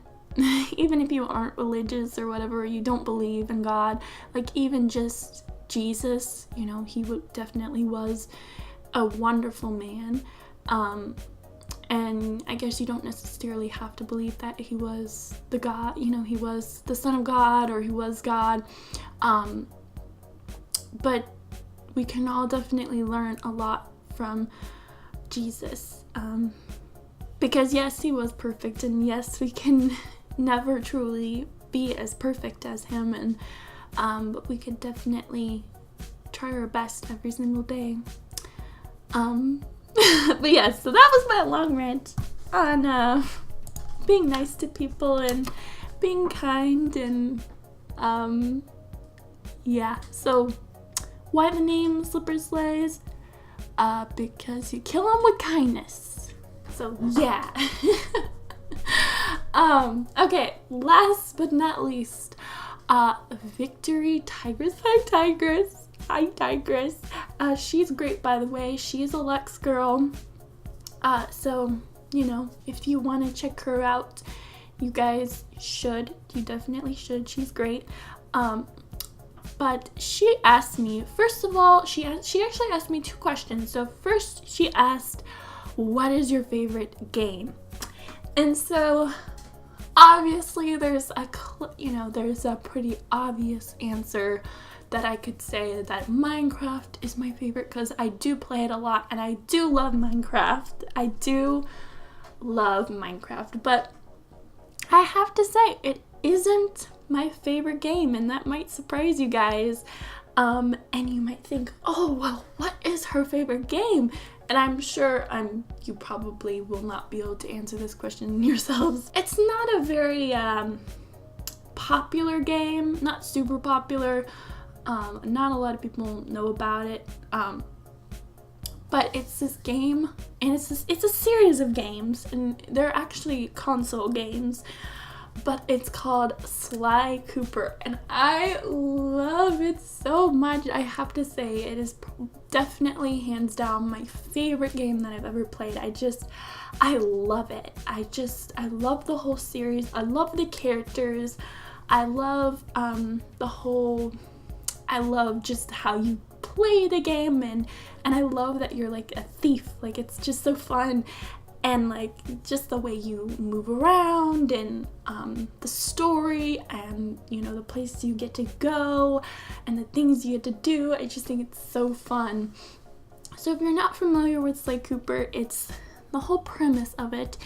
even if you aren't religious or whatever, you don't believe in God, like even just Jesus, you know, he definitely was a wonderful man. And I guess you don't necessarily have to believe that he was the God, you know, he was the Son of God or he was God. But we can all definitely learn a lot from Jesus. Because yes, he was perfect, and yes, we can never truly be as perfect as him, and but we could definitely try our best every single day. But yeah, so that was my long rant on being nice to people and being kind, and yeah, so why the name SlipperSlays? Because you kill them with kindness. So yeah. Okay, last but not least, Victory Tigress. I digress. She's great, by the way. She's a Lex girl. So, you know, if you want to check her out, you guys should. You definitely should. She's great. But she asked me, first of all, she actually asked me 2 questions. So first, she asked, what is your favorite game? And so obviously there's a pretty obvious answer that I could say, that Minecraft is my favorite, because I do play it a lot and I do love Minecraft. I do love Minecraft, but I have to say it isn't my favorite game, and that might surprise you guys. And you might think, oh, well, what is her favorite game? And I'm sure you probably will not be able to answer this question yourselves. It's not a very popular game, not super popular. Not a lot of people know about it. But it's this game, and it's a series of games, and they're actually console games. But it's called Sly Cooper, and I love it so much. I have to say, it is definitely hands down my favorite game that I've ever played. I love it. I love the whole series. I love the characters. I love I love just how you play the game, and I love that you're like a thief. Like, it's just so fun. And like just the way you move around, and the story, and you know, the place you get to go and the things you get to do. I just think it's so fun. So if you're not familiar with Sly Cooper, it's the whole premise of it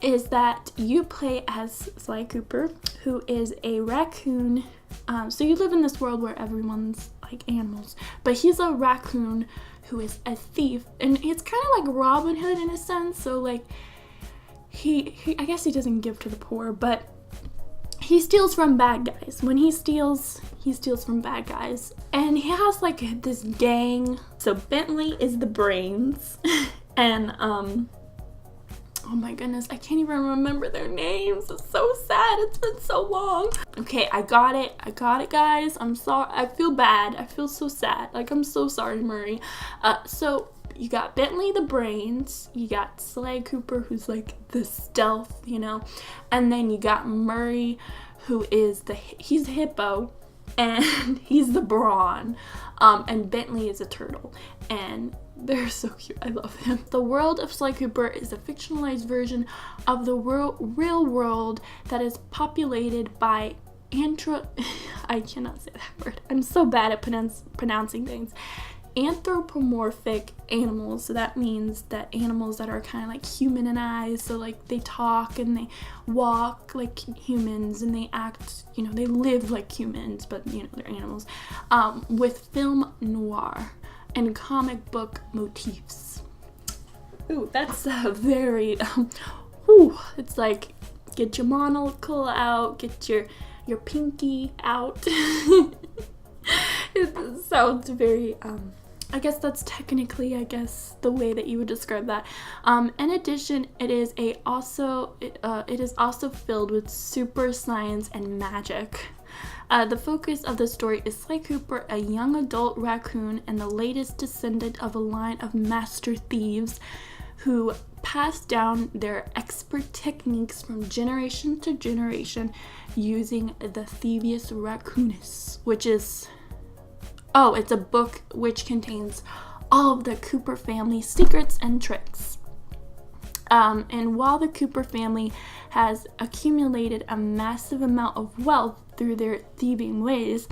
is that you play as Sly Cooper, who is a raccoon. So you live in this world where everyone's like animals, but he's a raccoon who is a thief, and it's kind of like Robin Hood in a sense. So like he I guess he doesn't give to the poor, but he steals from bad guys. When he steals from bad guys, and he has like this gang. So Bentley is the brains, and oh my goodness, I can't even remember their names. It's so sad. It's been so long. Okay, I got it, guys. I'm sorry. I feel bad. I feel so sad. Like, I'm so sorry, Murray. So you got Bentley the brains. You got Sly Cooper, who's like the stealth, you know. And then you got Murray, who is he's a hippo, and he's the brawn. And Bentley is a turtle. And they're so cute. I love them. The world of Sly Cooper is a fictionalized version of the real world that is populated by I cannot say that word. I'm so bad at pronouncing things. Anthropomorphic animals. So that means that animals that are kind of like humanized. So like they talk and they walk like humans, and they act, you know, they live like humans, but you know, they're animals. With film noir and comic book motifs. Ooh, that's a very, it's like, get your monocle out, get your pinky out. It sounds very, I guess that's technically, the way that you would describe that. In addition, it is also filled with super science and magic. The focus of the story is Sly Cooper, a young adult raccoon and the latest descendant of a line of master thieves who pass down their expert techniques from generation to generation using the Thievius Raccoonus, which is, it's a book which contains all of the Cooper family secrets and tricks. And while the Cooper family has accumulated a massive amount of wealth through their thieving ways,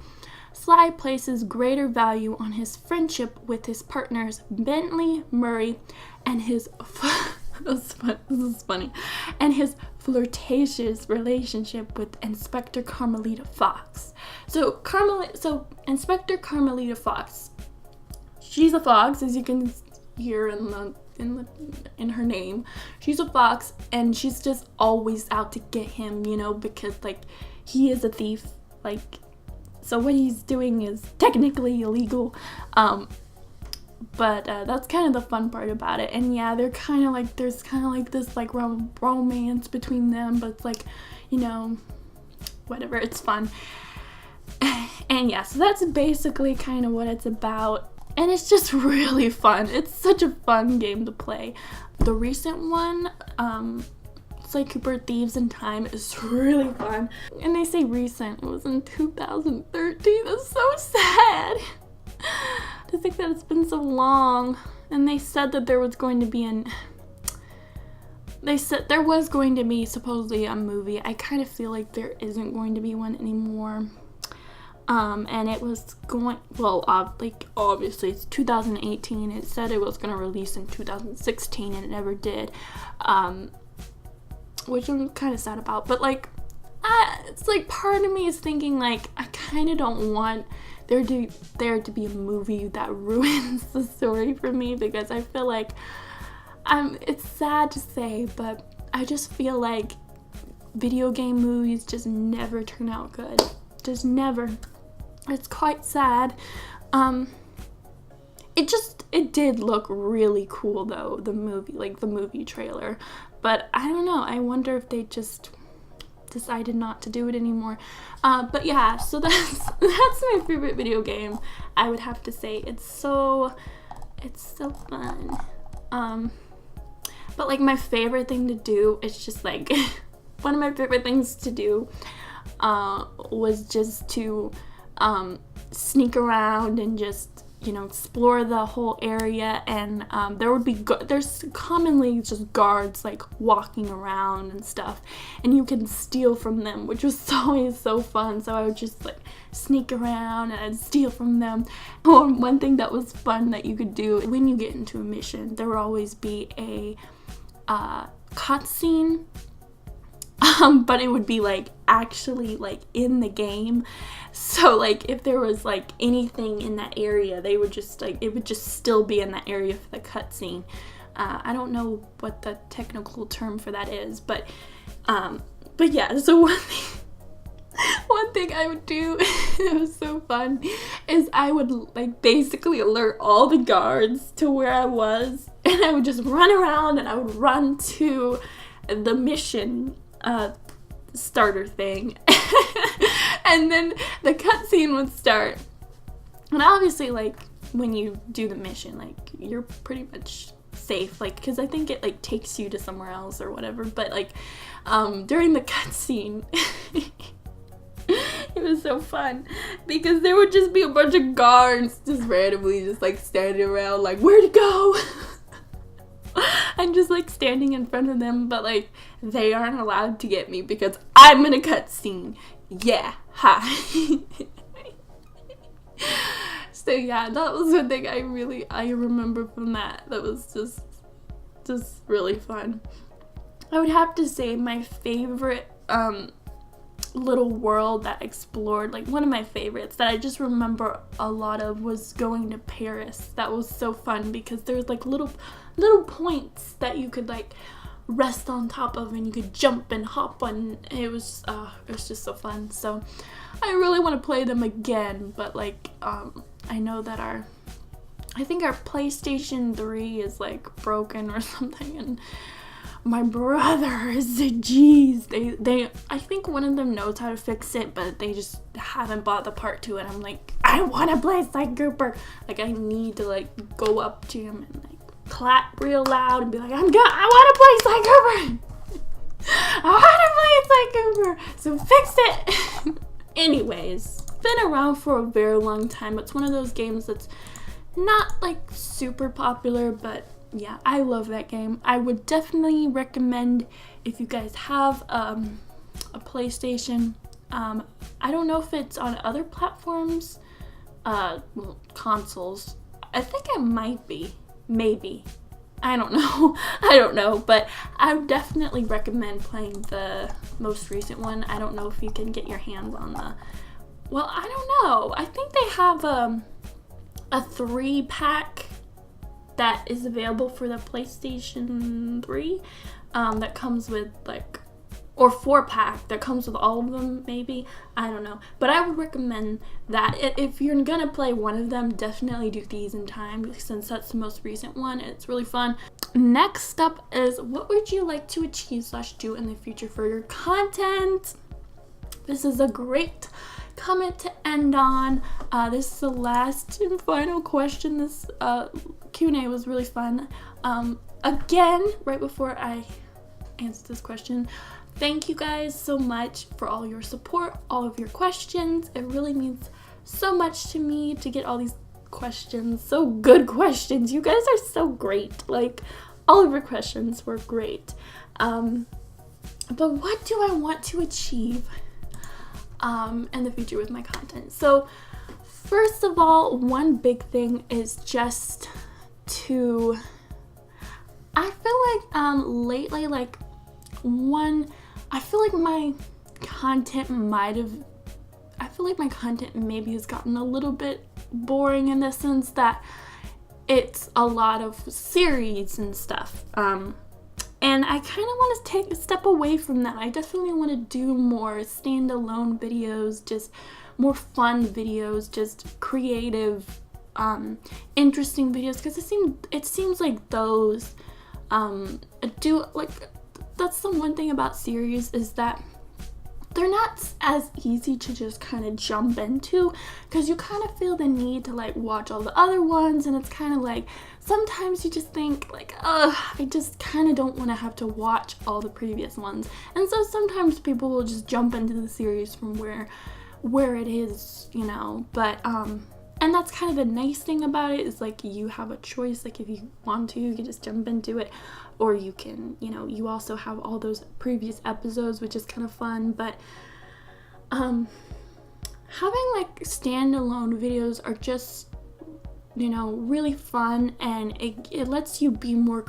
Sly places greater value on his friendship with his partners Bentley Murray and his this is funny, and his flirtatious relationship with Inspector Carmelita Fox. So Inspector Carmelita Fox, she's a fox, as you can hear in her name. She's a fox, and she's just always out to get him, because like he is a thief, like, so what he's doing is technically illegal. But that's kind of the fun part about it. And yeah, they're kind of like, there's kind of like this like romance between them, but it's like, whatever, it's fun. And yeah, so that's basically kind of what it's about. And it's just really fun. It's such a fun game to play. The recent one, Sly Cooper Thieves in Time, is really fun. And they say recent, it was in 2013. That's so sad to think that it's been so long. And they said that there was going to be there was going to be supposedly a movie. I kind of feel like there isn't going to be one anymore. And it was obviously it's 2018. It said it was going to release in 2016 and it never did. Which I'm kind of sad about. But like, it's like part of me is thinking like, I kind of don't want there to be a movie that ruins the story for me, because I feel like it's sad to say, but I just feel like video game movies just never turn out good. Just never. It's quite sad. It did look really cool though, the movie trailer. But I don't know, I wonder if they just decided not to do it anymore. But yeah, so that's my favorite video game. I would have to say it's so fun. But like my favorite thing to do is just like one of my favorite things to do was just to sneak around and just explore the whole area, and there's commonly just guards like walking around and stuff, and you can steal from them, which was always so fun. So I would just like sneak around and I'd steal from them. Or one thing that was fun that you could do when you get into a mission, there would always be a cutscene. But it would be like actually like in the game. So like if there was like anything in that area, they would just like, it would just still be in that area for the cutscene. I don't know what the technical term for that is, but yeah. So one thing I would do, it was so fun, is I would like basically alert all the guards to where I was, and I would just run around and I would run to the mission starter thing. And then the cutscene would start, and obviously like when you do the mission, like you're pretty much safe, like because I think it like takes you to somewhere else or whatever, but like during the cutscene it was so fun because there would just be a bunch of guards just randomly just like standing around like, where to go? I'm just like standing in front of them, but like they aren't allowed to get me because I'm in a cutscene. Yeah, ha. So yeah, that was one thing I remember from that. That was just really fun. I would have to say my favorite little world that explored, like one of my favorites that I just remember a lot of, was going to Paris. That was so fun because there's like little points that you could like rest on top of, and you could jump and hop on. It was just so fun. So I really want to play them again, but like I know that I think our PlayStation 3 is like broken or something, and my brothers, geez, they I think one of them knows how to fix it, but they just haven't bought the part to it. I'm like, I want to play Sly Cooper. Like I need to like go up to him and like clap real loud and be like, I want to play Sly Cooper. I want to play Sly Cooper, so fix it. Anyways, been around for a very long time. It's one of those games that's not like super popular, but yeah, I love that game. I would definitely recommend if you guys have a PlayStation. I don't know if it's on other platforms, consoles. I think it might be, maybe. I don't know, but I would definitely recommend playing the most recent one. I don't know if you can get your hands on I don't know. I think they have a 3-pack that is available for the PlayStation 3 that comes with or 4-pack that comes with all of them, maybe. I don't know. But I would recommend that. If you're gonna play one of them, definitely do Thieves in Time, since that's the most recent one. It's really fun. Next up is, what would you like to achieve/do in the future for your content? This is a great comment to end on. This is the last and final question. This Q&A was really fun. Again, right before I answer this question, thank you guys so much for all your support, all of your questions. It really means so much to me to get all these questions, so good questions. You guys are so great. Like, all of your questions were great. But what do I want to achieve in the future with my content? So first of all, one big thing is just to, I feel like lately, I feel like my content maybe has gotten a little bit boring, in the sense that it's a lot of series and stuff. And I kind of want to take a step away from that. I definitely want to do more standalone videos, just more fun videos, just creative, interesting videos, because it seems like those that's the one thing about series, is that they're not as easy to just kind of jump into, because you kind of feel the need to watch all the other ones, and it's kind of sometimes you just think I just kind of don't want to have to watch all the previous ones. And so sometimes people will just jump into the series from where it is, but and that's kind of the nice thing about it, is you have a choice. If you want to, you can just jump into it, or you can, you also have all those previous episodes, which is kind of fun. But having standalone videos are just, really fun, and it lets you be more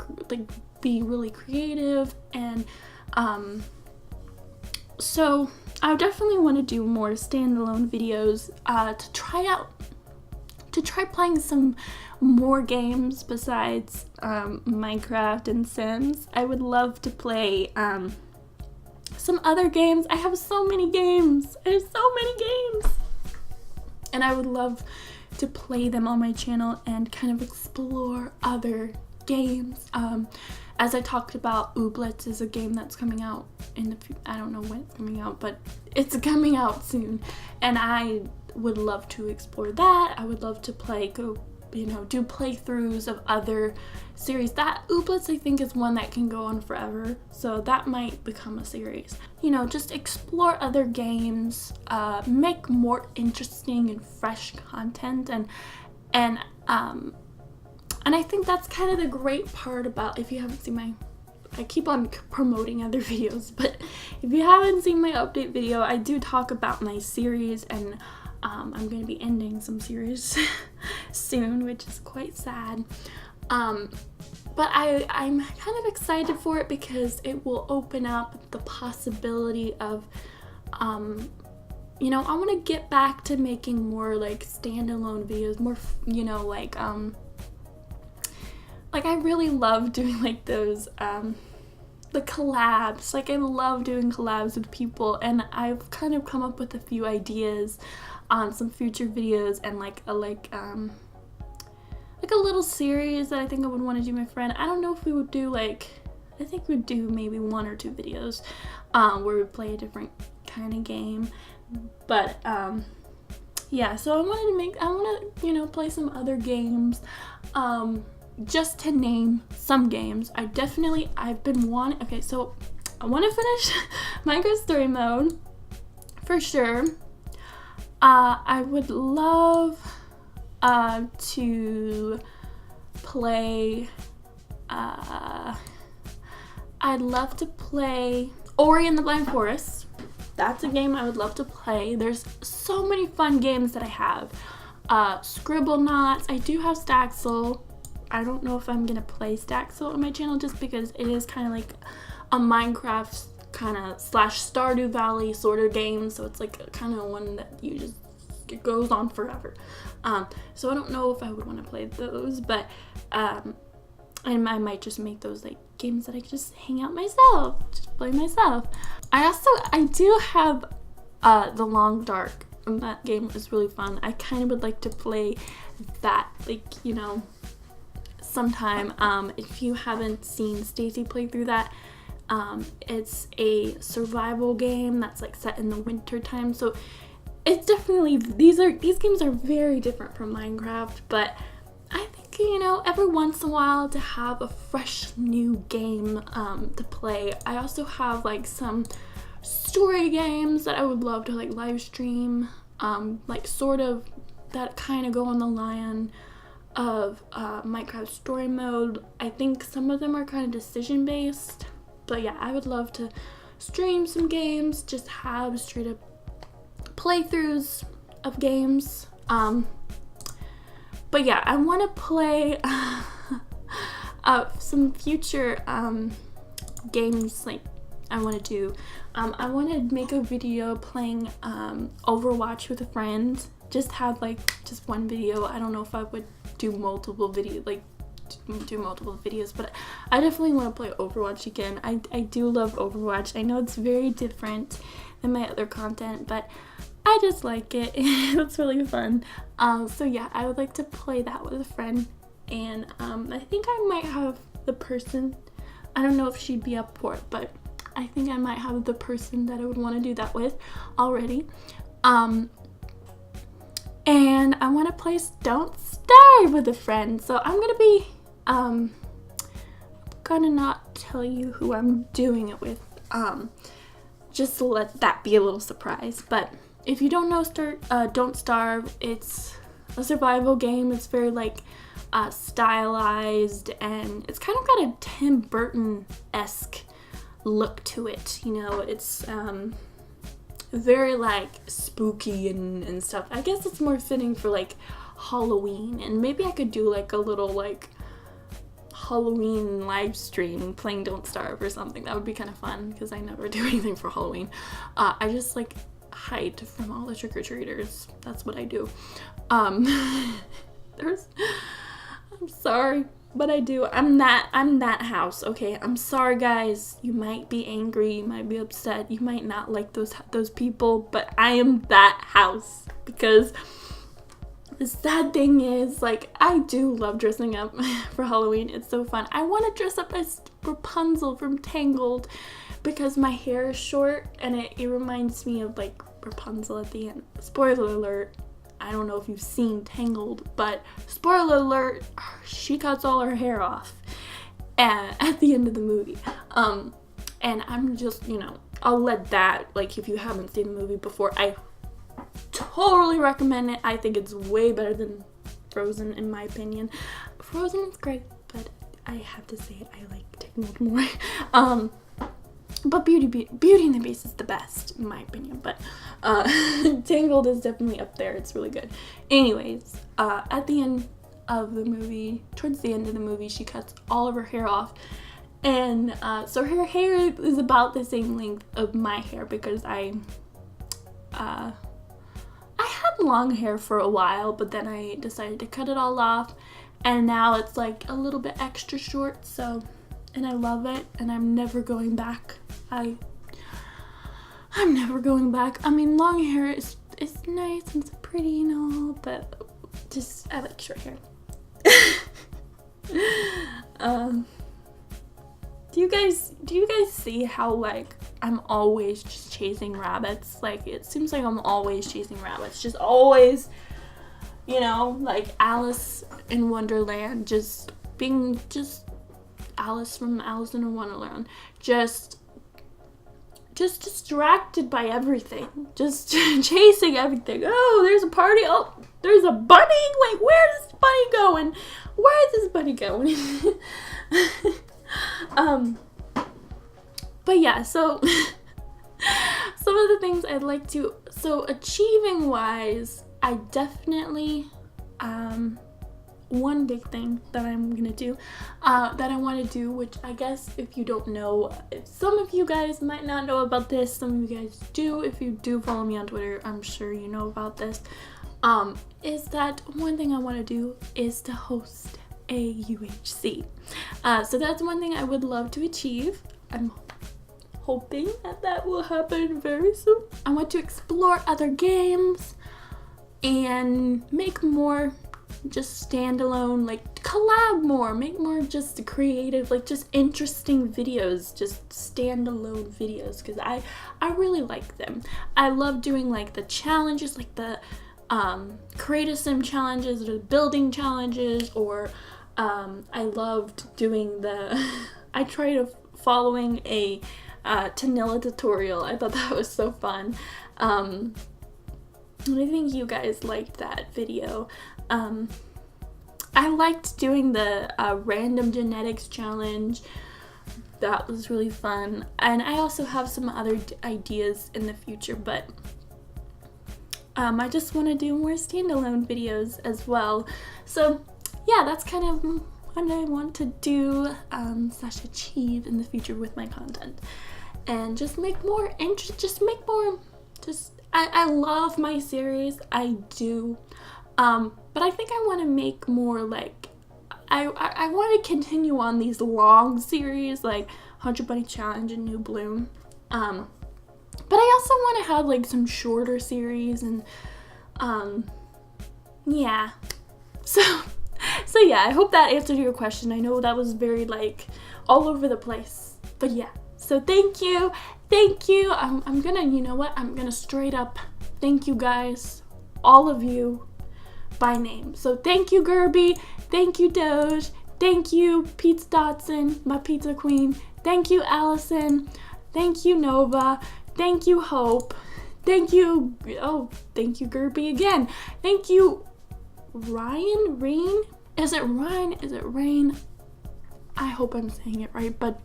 be really creative. And so I definitely want to do more standalone videos to try playing some more games besides Minecraft and Sims. I would love to play some other games. I have so many games. And I would love to play them on my channel and kind of explore other games. As I talked about, Ooblets is a game that's coming out I don't know when it's coming out, but it's coming out soon. And I would love to explore that. I would love to do playthroughs of other series. That Ooblets, I think, is one that can go on forever, so that might become a series. Just explore other games, make more interesting and fresh content, and I think that's kind of the great part about, if you haven't seen I keep on promoting other videos, but if you haven't seen my update video, I do talk about my series, and I'm going to be ending some series soon, which is quite sad. But I'm kind of excited for it, because it will open up the possibility of, I want to get back to making more standalone videos, more, I really love doing those, the collabs. I love doing collabs with people, and I've kind of come up with a few ideas on some future videos, and a little series that I think I would want to do with my friend. I don't know if we would do I think we'd do maybe 1 or 2 videos where we play a different kind of game. But yeah, so I want to play some other games. just to name some games, I've been wanting, okay, so I want to finish Minecraft Story Mode, for sure. I would love to play, I'd love to play Ori and the Blind Forest. That's a game I would love to play. There's so many fun games that I have. Scribblenauts. I do have Staxel. I don't know if I'm gonna play Staxel on my channel just because it is kind of like a Minecraft kind of / Stardew Valley sort of game. So it's like kind of one that it goes on forever. So I don't know if I would want to play those, but and I might just make those like games that I can just hang out myself, just play myself. I do have The Long Dark, and that game is really fun. I kind of would like to play that, like, you know, sometime. If you haven't seen Stacy play through that, it's a survival game that's like set in the winter time. So it's definitely, these games are very different from Minecraft, but I think, you know, every once in a while to have a fresh new game to play. I also have like some story games that I would love to like live stream, like sort of that kind of go on the line of Minecraft Story Mode. I think some of them are kind of decision based, but yeah, I would love to stream some games, just have straight up playthroughs of games. But yeah, I want to play some future games. Like I want to do, I want to make a video playing Overwatch with a friend. Just have like just one video. I don't know if I would do multiple videos, but I definitely want to play Overwatch again. I do love Overwatch. I know it's very different than my other content, but I just like it. It's really fun. So yeah, I would like to play that with a friend, and I think I might have the person, I don't know if she'd be up for it, but I think I might have the person that I would want to do that with already. And I want to play Don't Starve with a friend. So I'm gonna be gonna not tell you who I'm doing it with, just to let that be a little surprise. But if you don't know Don't Starve, it's a survival game. It's very like stylized, and it's kind of got a Tim Burton-esque look to it. You know, it's very like spooky and stuff. I guess it's more fitting for like Halloween, and maybe I could do like a little like Halloween live stream playing Don't Starve or something. That would be kind of fun because I never do anything for Halloween. I just like hide from all the trick-or-treaters. That's what I do. I'm sorry, but I do. I'm that house, okay? I'm sorry, guys. You might be angry, you might be upset, you might not like those people, but I am that house. Because the sad thing is, like, I do love dressing up for Halloween. It's so fun. I want to dress up as Rapunzel from Tangled because my hair is short, and it reminds me of like Rapunzel at the end. Spoiler alert, I don't know if you've seen Tangled, but spoiler alert, she cuts all her hair off at the end of the movie. And I'm just, you know, I'll let that, like, if you haven't seen the movie before, I totally recommend it. I think it's way better than Frozen, in my opinion. Frozen is great, but I have to say it, I like Tangled more. But Beauty and the Beast is the best, in my opinion. But Tangled is definitely up there. It's really good. Anyways, at the end of the movie, towards the end of the movie, she cuts all of her hair off. And so her hair is about the same length of my hair because I had long hair for a while, but then I decided to cut it all off. And now it's like a little bit extra short, so... And I love it, and I'm never going back. I'm never going back. I mean, long hair is nice and it's pretty and all, but just I like short hair. Do you guys see how like I'm always just chasing rabbits? Like it seems like I'm always chasing rabbits. Just always, you know, like Alice in Wonderland, just being just Alice from Alice in Wonderland, just distracted by everything, just chasing everything. Oh, there's a party. Oh, there's a bunny. Wait, where is this bunny going? Where is this bunny going? But yeah, so some of the things I'd like to, so achieving wise, I definitely, one big thing that I'm gonna do, that I want to do, which I guess if you don't know, if some of you guys might not know about this, some of you guys do. If you do follow me on Twitter, I'm sure you know about this, is that one thing I want to do is to host a UHC. So that's one thing I would love to achieve. I'm hoping that will happen very soon. I want to explore other games and make more just standalone, like collab more, make more just creative, like just interesting videos, just standalone videos, because I really like them. I love doing like the challenges, like the create a sim challenges or the building challenges, or I loved doing the I tried following a Tanilla tutorial. I thought that was so fun. And I think you guys liked that video. I liked doing the random genetics challenge. That was really fun. And I also have some other ideas in the future, but I just want to do more standalone videos as well. So yeah, that's kind of what I want to do slash achieve in the future with my content. And just make more I love my series, I do. But I think I want to make more, like, I want to continue on these long series, like 100 Bunny Challenge and New Bloom. But I also want to have, like, some shorter series, and, yeah. So yeah, I hope that answered your question. I know that was very, like, all over the place. But yeah, so thank you. I'm gonna, you know what? I'm gonna straight up thank you guys, all of you, by name. So thank you, Gerby. Thank you, Doge. Thank you, Pizza Dotson, my pizza queen. Thank you, Allison. Thank you, Nova. Thank you, Hope. Thank you, Gerby again. Thank you, Ryan, Rain? Is it Ryan? Is it Rain? I hope I'm saying it right, but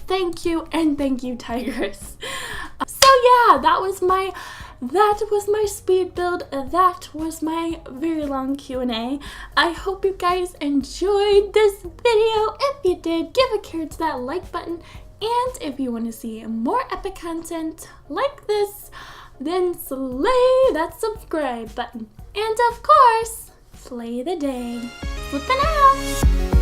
thank you, and thank you, Tigers. So yeah, that was my speed build. That was my very long Q&A. I hope you guys enjoyed this video. If you did, give a care to that like button. And if you want to see more epic content like this, then slay that subscribe button. And of course, slay the day. Flippin' out!